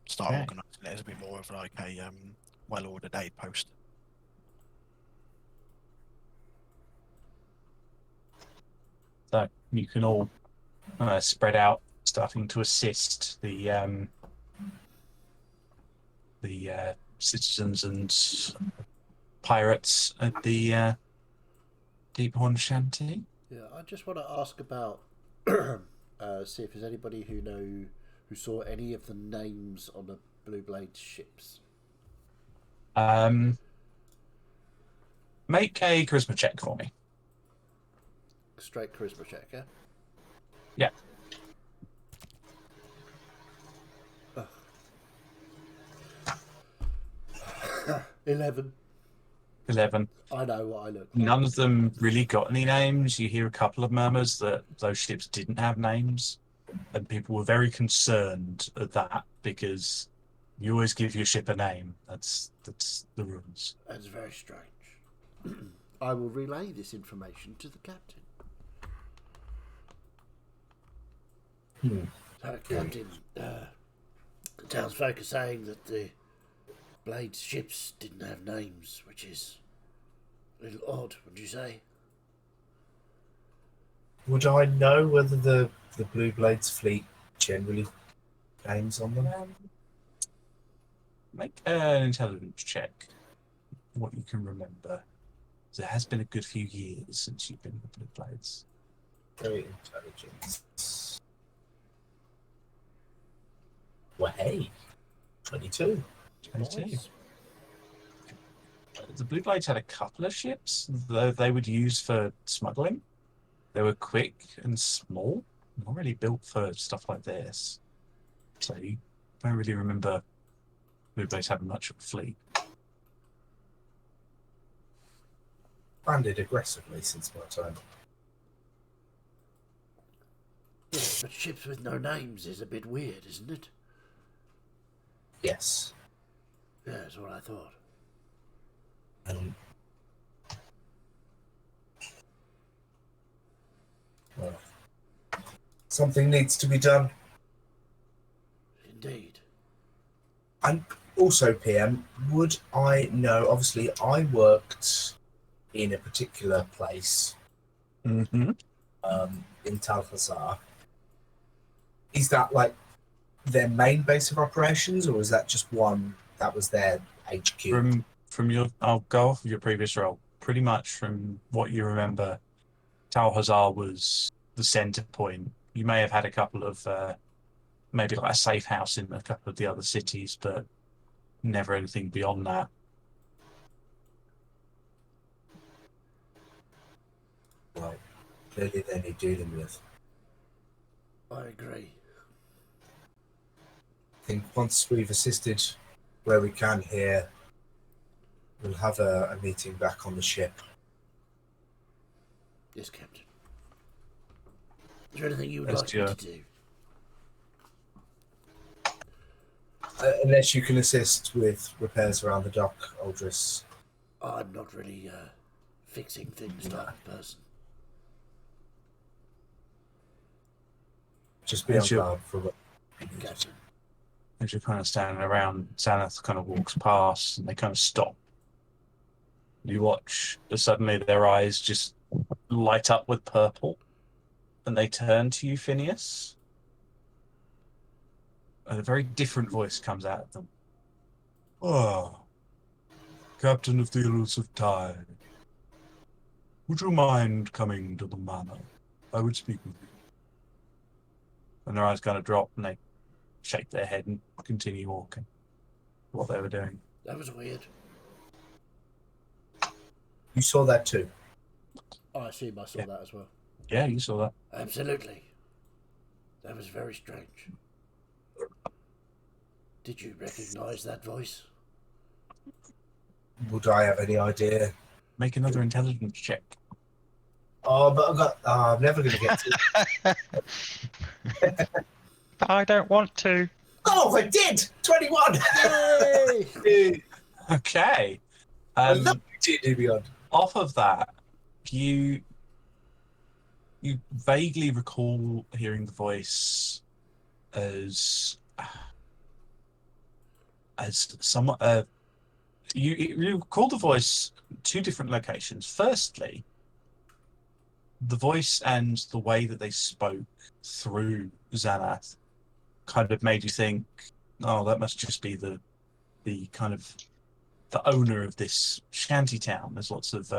Start Okay. organising it as a bit more of like a well-ordered aid post. So you can all spread out, starting to assist the citizens and pirates at the Deephorn Shanty. Yeah, I just want to ask about see if there's anybody who saw any of the names on the Blue Blade ships. Make a charisma check for me. Straight charisma check, yeah? Yeah. Ugh. 11. 11. I know what I look like. None of them really got any names. You hear a couple of murmurs that those ships didn't have names, and people were very concerned at that because you always give your ship a name. That's the rules. That's very strange. I will relay this information to the captain. Captain, the townsfolk are saying that the Blade's ships didn't have names, which is a little odd, would you say? Would I know whether the Blue Blades fleet generally names on them? Make an intelligence check. What you can remember. It has been a good few years since you've been with Blue Blades. Very intelligence. Well, hey, 22. 22. Nice. The Blue Blades had a couple of ships that they would use for smuggling. They were quick and small, not really built for stuff like this. So you don't really remember Blue Blades having much of a fleet. Banded aggressively since my time. Yeah, but ships with no names is a bit weird, isn't it? Yes. Yeah, that's what I thought. Well, something needs to be done. Indeed. And also, PM, would I know? Obviously, I worked in a particular place Mm-hmm. in Talhazar. Is that like their main base of operations, or is that just one that was their HQ? From your, I'll go off of your previous role. Pretty much from what you remember, Talhazar was the center point. You may have had a couple of, maybe like a safe house in a couple of the other cities, but never anything beyond that. Well, clearly they need dealing with. I agree. I think once we've assisted where we can here, we'll have a meeting back on the ship. Yes, Captain. Is there anything you would As like to me your- to do? Unless you can assist with repairs around the dock, Aldris. I'm not really fixing things type of person. Just be on As you- guard for what you need. Captain. As you're kind of standing around, Xanath kind of walks past and they kind of stop. You watch as suddenly their eyes just light up with purple and they turn to you, Phineas. And a very different voice comes out of them. Ah, Captain of the Elusive Tide. Would you mind coming to the manor? I would speak with you. And their eyes kind of drop and they shake their head and continue walking. What they were doing. That was weird. You saw that too. Oh, I assume I saw Yeah. that as well. Yeah, you saw that. Absolutely. That was very strange. Did you recognise that voice? Would I have any idea? Make another intelligence check. Oh, but I'm never going to get to it. But I don't want to. Oh, I did! 21! Yay! Okay. I love D&D Beyond. Off of that, you vaguely recall hearing the voice as somewhat. You recall the voice two different locations. Firstly, the voice and the way that they spoke through Xanath kind of made you think, oh, that must just be the kind of the owner of this shanty town. There's lots of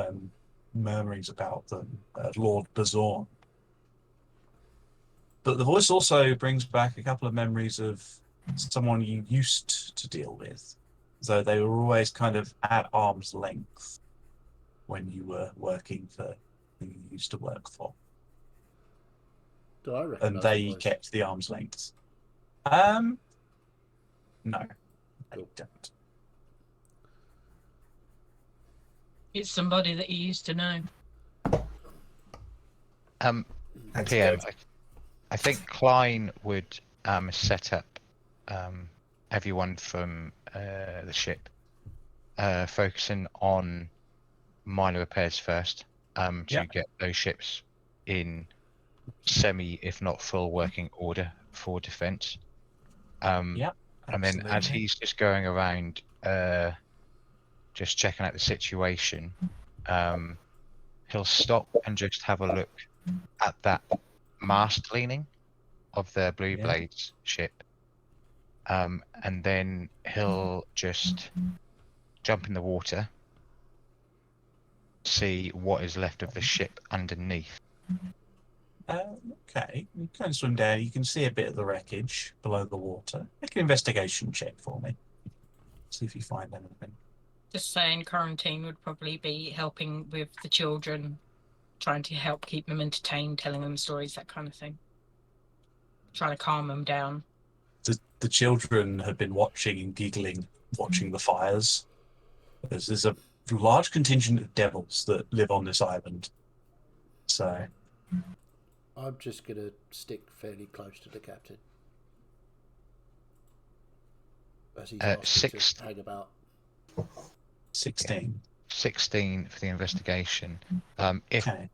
murmurings about them, Lord Bazorn. But the voice also brings back a couple of memories of someone you used to deal with, though they were always kind of at arm's length when you were working for who you used to work for. Do I recognise And the they voice? kept the arm's length. No, I Cool. don't. It's somebody that you used to know. Thanks, PM, Dave. I think Klein would set up everyone from the ship, focusing on minor repairs first to Yeah. get those ships in semi, if not full, working order for defence. Yeah, And then as absolutely. he's just going around, just checking out the situation, he'll stop and just have a look at that mast leaning of the Blue Yeah. Blades ship. And then he'll just jump in the water, see what is left of the ship underneath, Okay, you can swim down. You can see a bit of the wreckage below the water. Make an investigation check for me. See if you find anything. Just saying, quarantine would probably be helping with the children, trying to help keep them entertained, telling them stories, that kind of thing. Trying to calm them down. The children have been watching and giggling, watching the fires. There's a large contingent of devils that live on this island. So I'm just going to stick fairly close to the captain. As he's asking to hang about. 16. 16 for the investigation. Okay.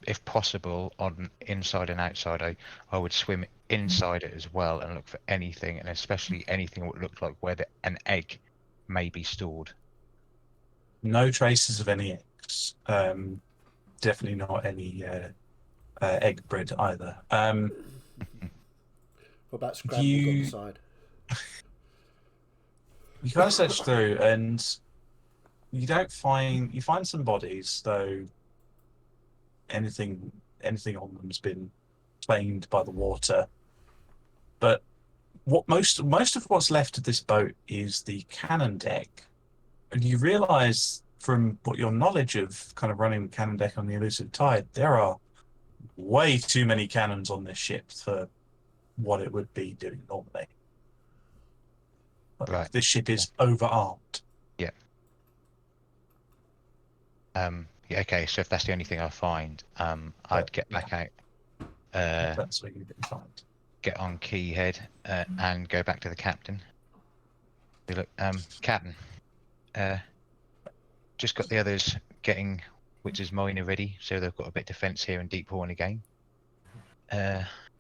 If possible, on inside and outside, I would swim inside it as well and look for anything, and especially anything that would look like where an egg may be stored. No traces of any eggs. Definitely not any egg bread either. What about scrambled on the side? You kind of search through, and you find some bodies, though anything on them's been claimed by the water. But what most of what's left of this boat is the cannon deck, and you realise from what your knowledge of kind of running the cannon deck on the Elusive Tide, there are way too many cannons on this ship for what it would be doing normally. Like, right. This ship is overarmed. Yeah. Yeah. Okay. So if that's the only thing I find, I'd get back out. That's what you can find. Get on Keyhead and go back to the captain. Say, look, Captain. Just got the others getting Witch's Minor ready, so they've got a bit of defence here in Deep Horn again.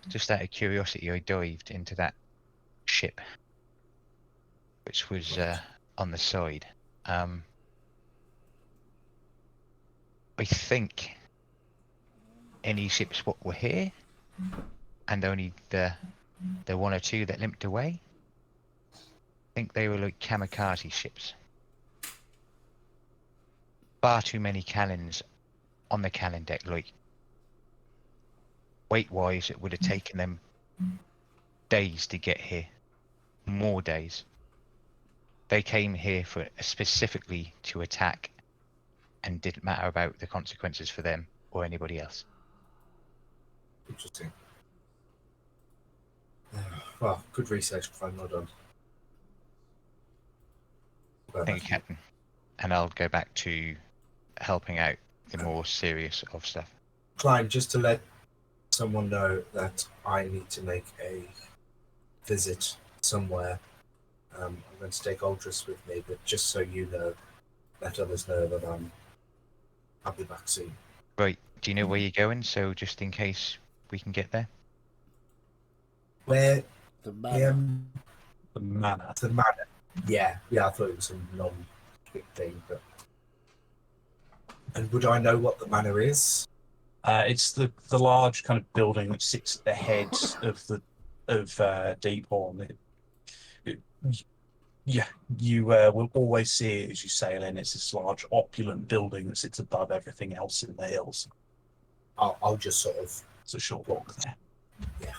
Just out of curiosity, I dived into that ship, which was on the side. I think any ships what were here, and only the one or two that limped away, I think they were like kamikaze ships. Far too many cannons on the cannon deck, like weight-wise, it would have taken them days to get here. More days. They came here for specifically to attack, and didn't matter about the consequences for them or anybody else. Interesting. Well, good research, Klein. Well done. Thank you, Captain. And I'll go back to helping out the more serious of stuff. Klein, just to let someone know that I need to make a visit somewhere. I'm going to take Aldris with me, but just so you know, let others know that I'll be back soon. Right. Do you know where you're going? So just in case we can get there. Where? The manor. The manor. The manor. Yeah. I thought it was a non-quick thing, but. And would I know what the manor is? It's the large kind of building that sits at the head of Deep Horn. You will always see it as you sail in. It's this large, opulent building that sits above everything else in the hills. I'll just sort of. It's a short walk there. Yeah.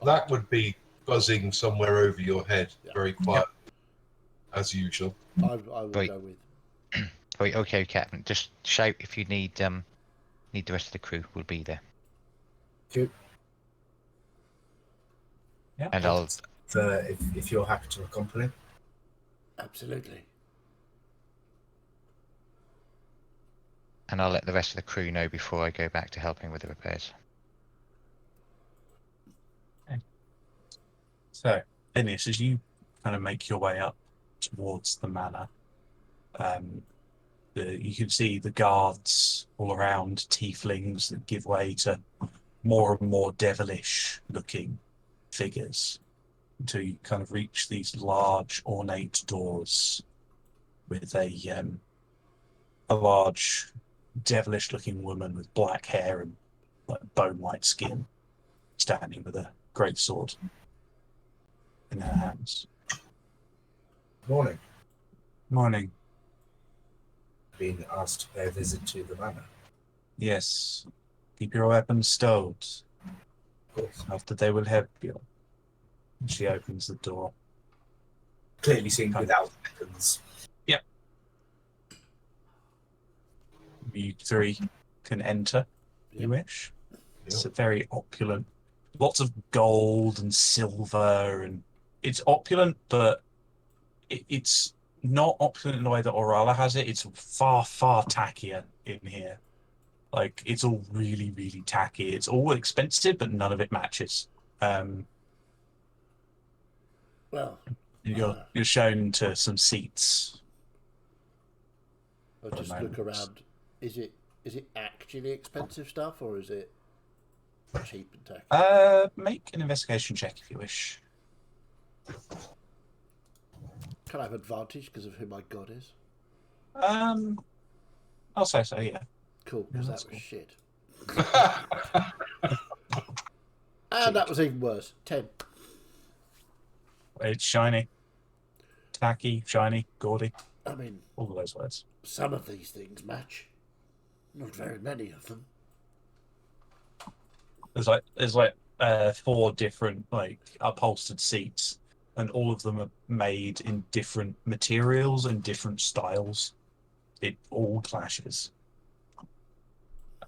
That would be buzzing somewhere over your head, very quiet, as usual. I will Right. go with. Right. Okay, Captain. Just shout if you need the rest of the crew. We'll be there. Good. Yeah. And I'll. If you're happy to accompany. Absolutely. And I'll let the rest of the crew know before I go back to helping with the repairs. Okay. So, Phineas, as you kind of make your way up towards the manor, you can see the guards all around, tieflings that give way to more and more devilish-looking figures until you kind of reach these large, ornate doors with a large, devilish-looking woman with black hair and like bone-white skin, standing with a great sword in her hands. Morning. Morning. Been asked to pay a visit to the manor. Yes. Keep your weapons stowed. course. After they will help you. She opens the door. Clearly seen Kind of. without weapons. You three can enter, if you wish. It's a very opulent, lots of gold and silver, and it's opulent, but it's not opulent in the way that Orala has it. It's far, far tackier in here. Like, it's all really, really tacky. It's all expensive, but none of it matches. Well, You're shown to some seats. I'll just look around. Is it actually expensive stuff, or is it cheap and tacky? Make an investigation check if you wish. Can I have advantage because of who my god is? I'll say so, yeah. Cool, because Yeah, that was that's shit. And that was even worse. 10. It's shiny, tacky, shiny, gaudy, I mean, all of those words. some of these things match. Not very many of them. There's like 4 different like upholstered seats, and all of them are made in different materials and different styles. It all clashes.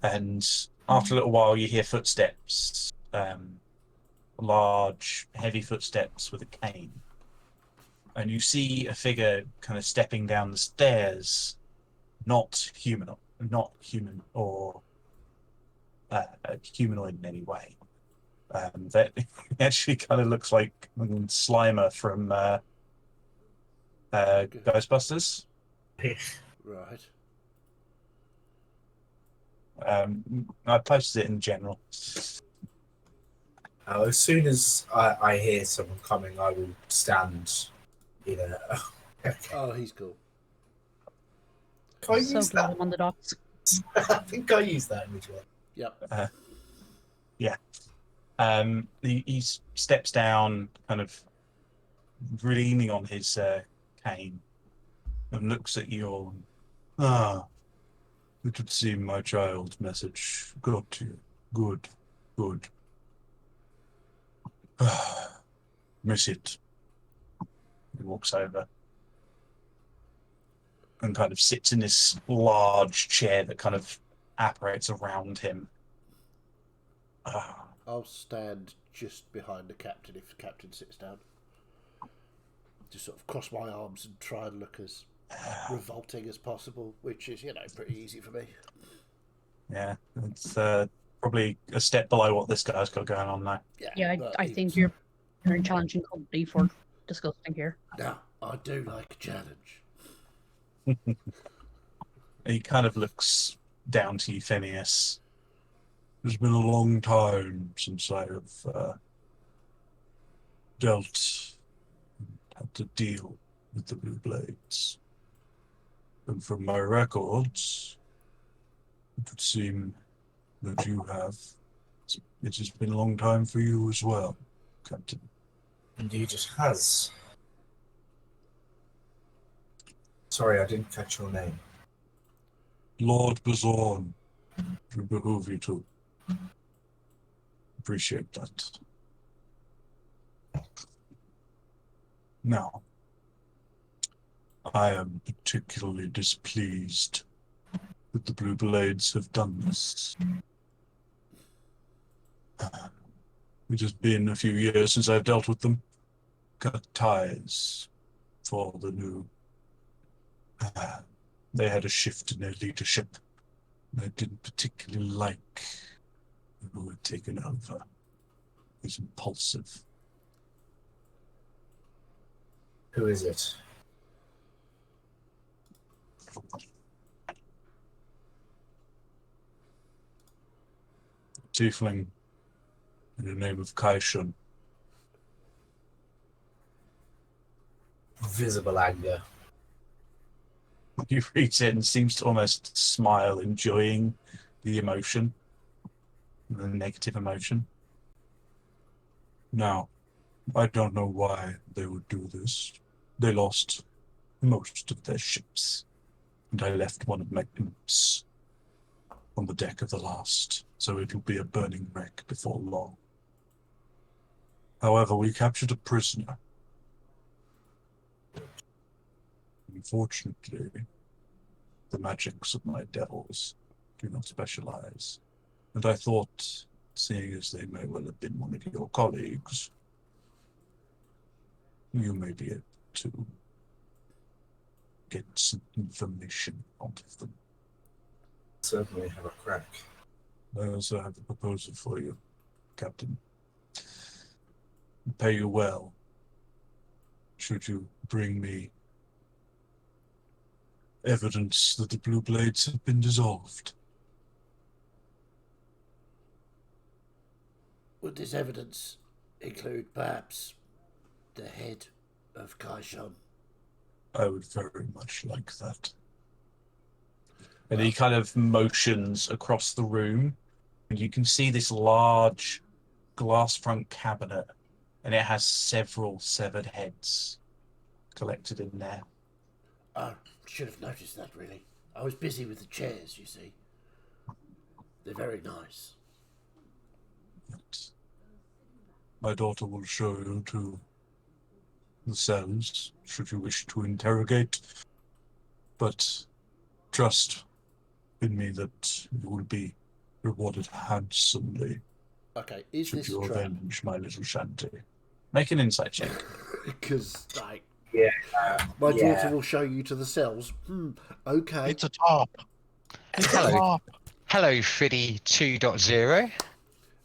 And after a little while, you hear footsteps, large, heavy footsteps with a cane. And you see a figure kind of stepping down the stairs, not human or humanoid in any way. That actually kind of looks like Slimer from Ghostbusters. Right. I posted it in general. As soon as I hear someone coming, I will stand. Oh, he's cool. Can I So use glad that? I'm on the docks. I think I use that image one. Yep. Yeah. He steps down, kind of leaning on his cane, and looks at you all. It would seem my child's message got to you. Good, good. Miss it. He walks over and kind of sits in this large chair that kind of apparates around him. I'll stand just behind the captain if the captain sits down. Just sort of cross my arms and try and look as revolting as possible, which is, pretty easy for me. Yeah, it's probably a step below what this guy's got going on now. Yeah, I think you're in challenging company for disgusting here. Now, I do like a challenge. He kind of looks down to you, Phineas. It's been a long time since I have dealt and had to deal with the Blue Blades. And from my records, it would seem that you have. It has been a long time for you as well, Captain. Indeed, it has. Sorry, I didn't catch your name. Lord Bazorn, it would behoove you to appreciate that. Now, I am particularly displeased that the Blue Blades have done this. It has been a few years since I've dealt with them. Cut ties for the new. They had a shift in their leadership. I didn't particularly like who had taken over. He was impulsive. Who is it? Tiefling in the name of Kaishun. Visible anger. He reads it and seems to almost smile, enjoying the emotion, the negative emotion. Now, I don't know why they would do this. They lost most of their ships, and I left one of my imps on the deck of the last, so it'll be a burning wreck before long. However, we captured a prisoner. Unfortunately, the magics of my devils do not specialize. And I thought, seeing as they may well have been one of your colleagues, you may be able to get some information out of them. Certainly have a crack. I also have a proposal for you, Captain. I'll pay you well. Should you bring me evidence that the Blue Blades have been dissolved? Would this evidence include perhaps the head of Kaishon? I would very much like that. And he kind of motions across the room, and you can see this large glass front cabinet, and it has several severed heads collected in there. I should have noticed that, really. I was busy with the chairs, you see. They're very nice. My daughter will show you to the cells, should you wish to interrogate. But trust in me that you will be rewarded handsomely. Okay, is should this you trap? avenge my little shanty. Make an insight check. Because, like, Yeah. my daughter will show you to the cells. Okay. It's a top. It's a Hello. top. Hello, Fiddy 2.0.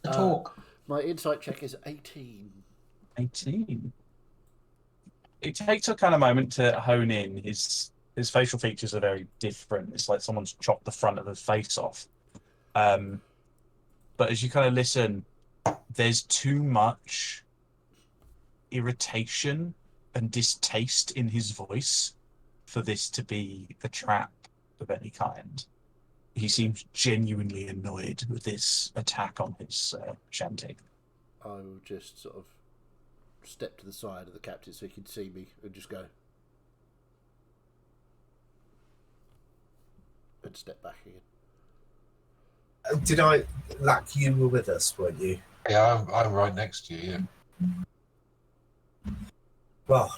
The talk. My insight check is 18. 18. It takes a kind of moment to hone in. His facial features are very different. It's like someone's chopped the front of his face off. But as you kind of listen, there's too much irritation and distaste in his voice for this to be a trap of any kind. He seems genuinely annoyed with this attack on his shanty. I will just sort of step to the side of the captain so he can see me and just go. And step back again. Did I, Lack, you were with us, weren't you? Yeah, I'm right next to you. Yeah. Well,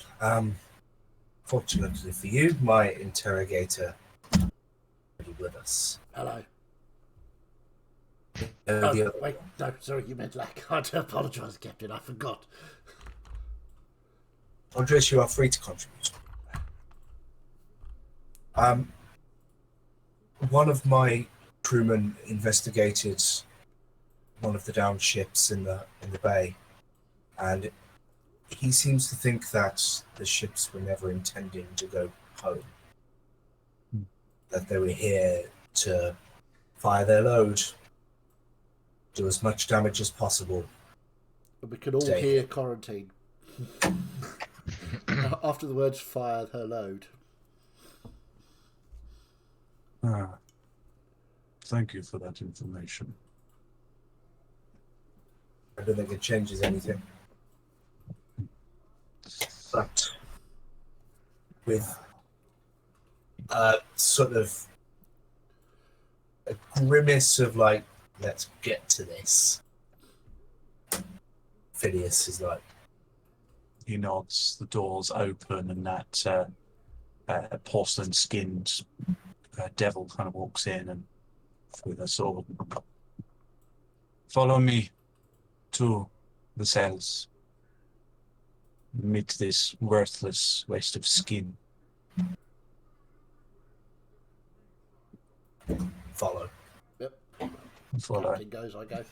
fortunately for you, my interrogator is with us. Hello. The other- Wait, no, sorry, you meant Lack. I do apologise, Captain, I forgot. Andres, you are free to contribute. One of my crewmen investigated one of the downed ships in the bay, and he seems to think that the ships were never intending to go home. That they were here to fire their load, do as much damage as possible. And we can all Stay. hear quarantine. After the words fire her load. Thank you for that information. I don't think it changes anything. But with a sort of a grimace of like, let's get to this, Phineas is like, He nods, the doors open, and that porcelain-skinned devil kind of walks in and with a sword. Follow me to the cells. Meet this worthless waste of skin. follow. Yep. Follow. Captain goes, I go.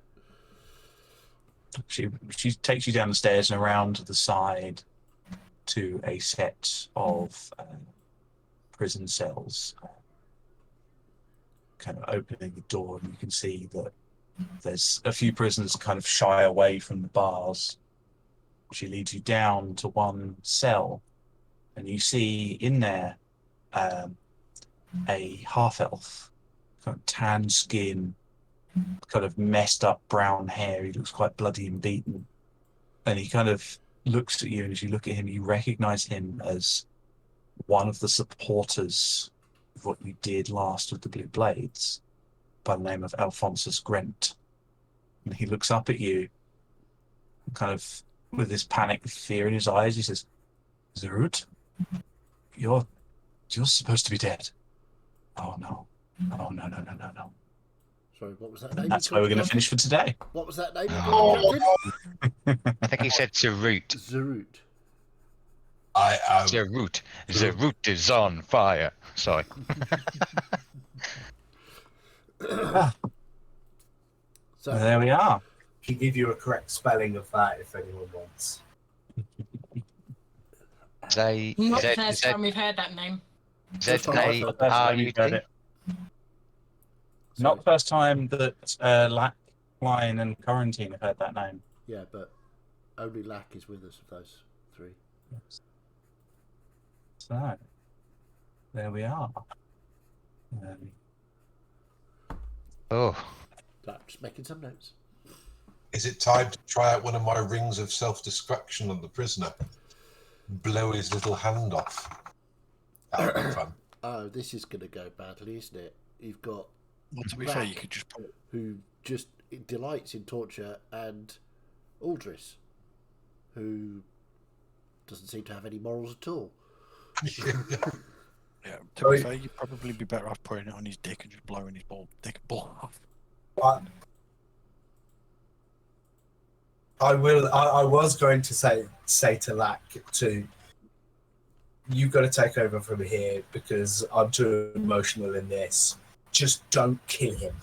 She takes you down the stairs and around to the side to a set of prison cells. Kind of opening the door, and you can see that there's a few prisoners kind of shy away from the bars. She leads you down to one cell, and you see in there a half-elf, kind of tan skin, kind of messed up brown hair. He looks quite bloody and beaten. And he kind of looks at you, and as you look at him, you recognize him as one of the supporters of what you did last with the Blue Blades, by the name of Alphonsus Grent. And he looks up at you, and kind of with this panic fear in his eyes, he says, "Zerut, you're supposed to be dead." Oh no. Oh no. Sorry, what was that name? That's you where we're called going to it, finish for today. Captain? What was that name? You Oh. called it, Captain? I think he said Zerut. Zerut. I am. Zerut. Zerut is on fire. Sorry. So, There we are. Can give you a correct spelling of that if anyone wants. Z Not the Z first Z time we've heard that name. Z Just like A the First R time U you've heard T. it. Not the first time that Lack, Line, and Quarantine have heard that name. yeah, but only Lack is with us of those three. So, there we are. Oh, Just making some notes. Is it time to try out one of my rings of self-destruction on the prisoner? Blow his little hand off. That would be fun. Oh, this is going to go badly, isn't it? You've got Well, to be fair, you could just put who just delights in torture, and Aldris, who doesn't seem to have any morals at all. yeah. To be fair, you'd probably be better off putting it on his dick and just blowing his dick ball off. But I was going to say to Lack to you've got to take over from here because I'm too emotional in this. Just don't kill him.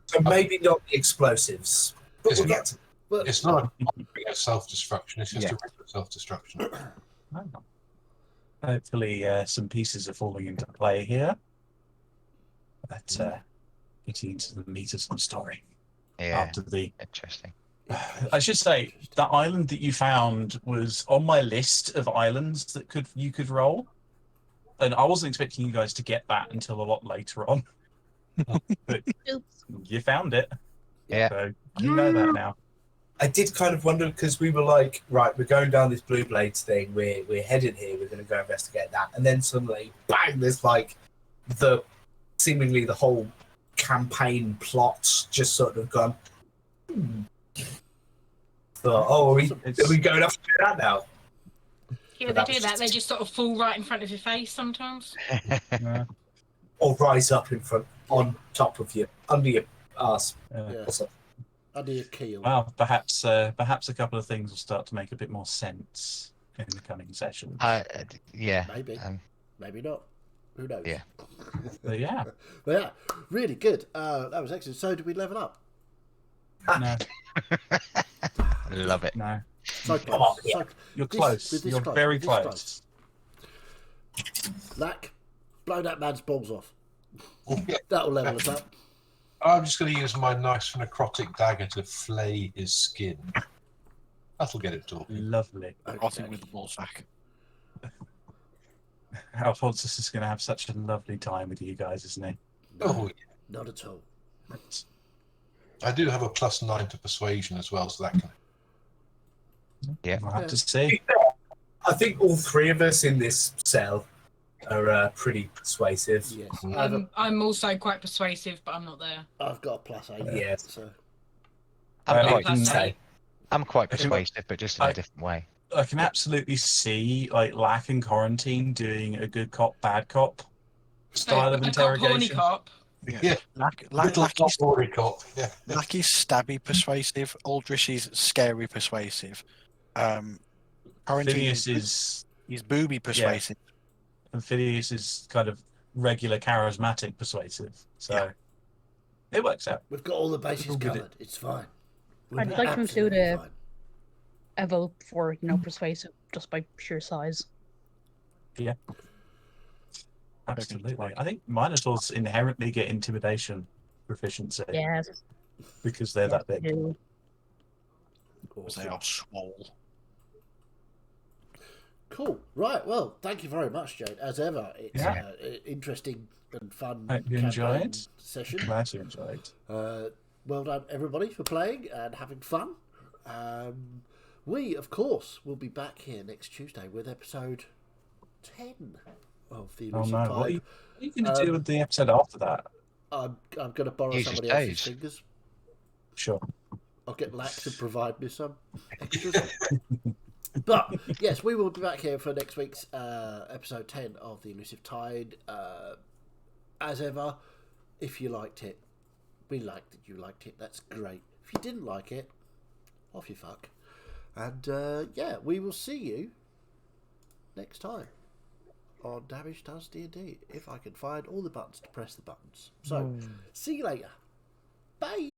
So maybe not the explosives, but we'll get to But It's not a ring of self-destruction, it's just Yeah. a ring of self-destruction. Hopefully, some pieces are falling into play here. But getting into the meat of some story. yeah. After the, Interesting. I should say, the island that you found was on my list of islands that you could roll, and I wasn't expecting you guys to get that until a lot later on. But Oops. you found it, Yeah. so you know that now. I did kind of wonder because we were like, right, we're going down this Blue Blades thing. We're headed here. We're going to go investigate that, and then suddenly, bang! There's like seemingly the whole campaign plot just sort of gone. So, are we going off to do that now? Yeah, they do that. They just sort of fall right in front of your face sometimes. Yeah. Or rise up in front, on top of you, under your ass. Yeah. Yeah. Or something. under your keel. Well, perhaps a couple of things will start to make a bit more sense in the coming sessions. Yeah. Maybe. Maybe not. Who knows? Yeah. But yeah, But yeah, really good. That was excellent. So, did we level up? no, Love it. no, So close. on, yeah. So, you're This- close. with this You're close, very with this close. Lack, blow that man's balls off. Yeah. That'll level us up. I'm just going to use my nice necrotic dagger to flay his skin. That'll get it talking. Lovely. Rotting with the ball sack. Alphonsus is going to have such a lovely time with you guys, isn't he? Oh, yeah. Not at all. I do have a +9 to persuasion as well, so that can. Yeah. We'll have to see. I think all three of us in this cell are pretty persuasive. Yes. I'm also quite persuasive, but I'm not there. I've got a +8. Yeah. So, I'm Well, quite, I can- Say. I'm quite I can- persuasive, but just in a I- different way. I can absolutely see like Lack and Quarantine doing a good cop, bad cop style of A cop, horny interrogation. cop. Yeah. Little Lucky's, glory cop. Yeah. Lucky's stabby persuasive. Aldrich is scary persuasive. Quarantine Phineas is he's booby persuasive. and Phineas is kind of regular charismatic persuasive. So Yeah. it works out. we've got all the bases We'll get covered. It's fine. We'll I'd be like them to absolutely fine. Evo for, persuasive just by sheer size. Absolutely. I think Minotaurs inherently get intimidation proficiency Yes. because they're that big. do. Because they are swole. Cool. Right. Well, thank you very much, Jane. As ever, it's Yeah. interesting and fun Hope you enjoyed. campaign session. Glad you enjoyed. Well done, everybody, for playing and having fun. We, of course, will be back here next Tuesday with episode 10 of the Oh Elusive no, Vibe. what are you going to do with the episode after that? I'm going to borrow Use somebody his else's days. fingers. Sure. I'll get Lax to provide me some extras. But yes, we will be back here for next week's episode 10 of the Elusive Tide. As ever, if you liked it, we liked that you liked it. That's great. If you didn't like it, off you fuck. And yeah, we will see you next time on Damage Does D&D, if I can find all the buttons to press the buttons. So, see you later. Bye.